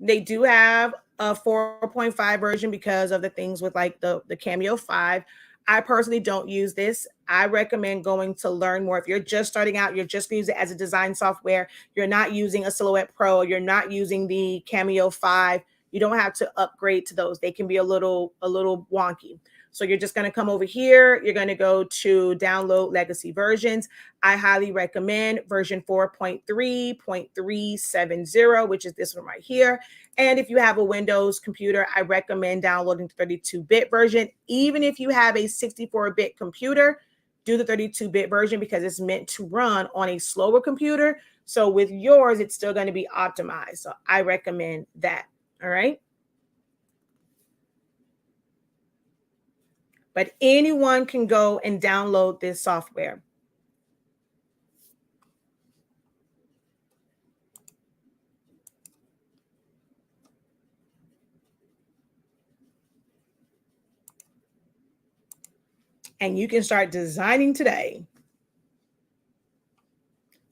They do have a 4.5 version because of the things with like the Cameo 5. I personally don't use this. I recommend going to learn more. If you're just starting out, you're just going to use it as a design software. You're not using a Silhouette Pro. You're not using the Cameo 5. You don't have to upgrade to those. They can be a little wonky. So you're just going to come over here. You're going to go to download legacy versions. I highly recommend version 4.3.370, which is this one right here. And if you have a Windows computer, I recommend downloading the 32-bit version. Even if you have a 64-bit computer, do the 32-bit version because it's meant to run on a slower computer. So with yours, it's still going to be optimized. So I recommend that. All right. but anyone can go and download this software. And you can start designing today.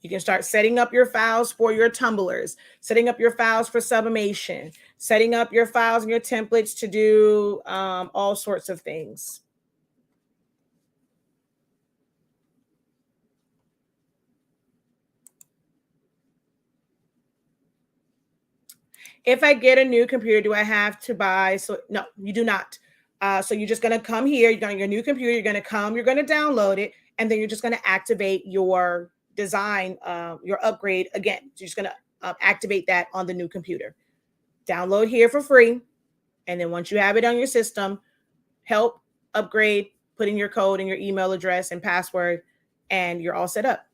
You can start setting up your files for your tumblers, setting up your files for sublimation, setting up your files and your templates to do all sorts of things. If I get a new computer, do I have to buy? So no, you do not. So you're just going to come here. You're going to your new computer. You're going to come. You're going to download it, and then you're just going to activate your design, your upgrade again. So you're just going to activate that on the new computer. Download here for free, and then once you have it on your system, help upgrade, put in your code and your email address and password, and you're all set up.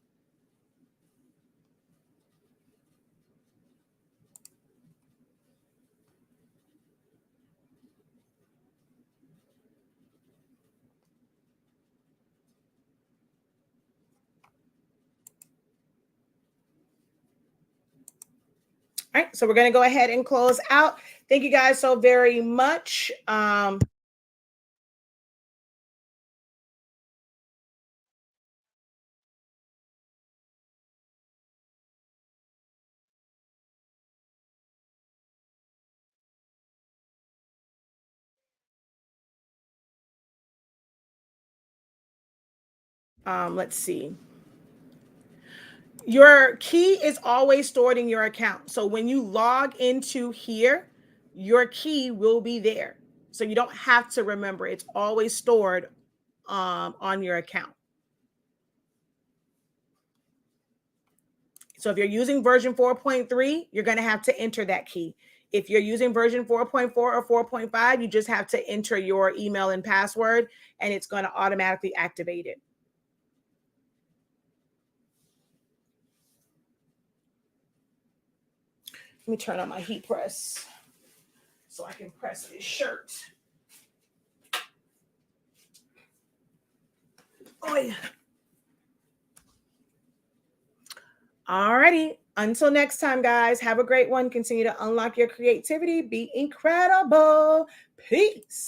All right, so we're going to go ahead and close out. Thank you guys so very much. Let's see. Your key is always stored in your account. So when you log into here, your key will be there. So you don't have to remember. It's always stored on your account. So if you're using version 4.3, you're going to have to enter that key. If you're using version 4.4 or 4.5, you just have to enter your email and password, and it's going to automatically activate it. Let me turn on my heat press so I can press this shirt. Oh, yeah. All righty. Until next time, guys, have a great one. Continue to unlock your creativity. Be incredible. Peace.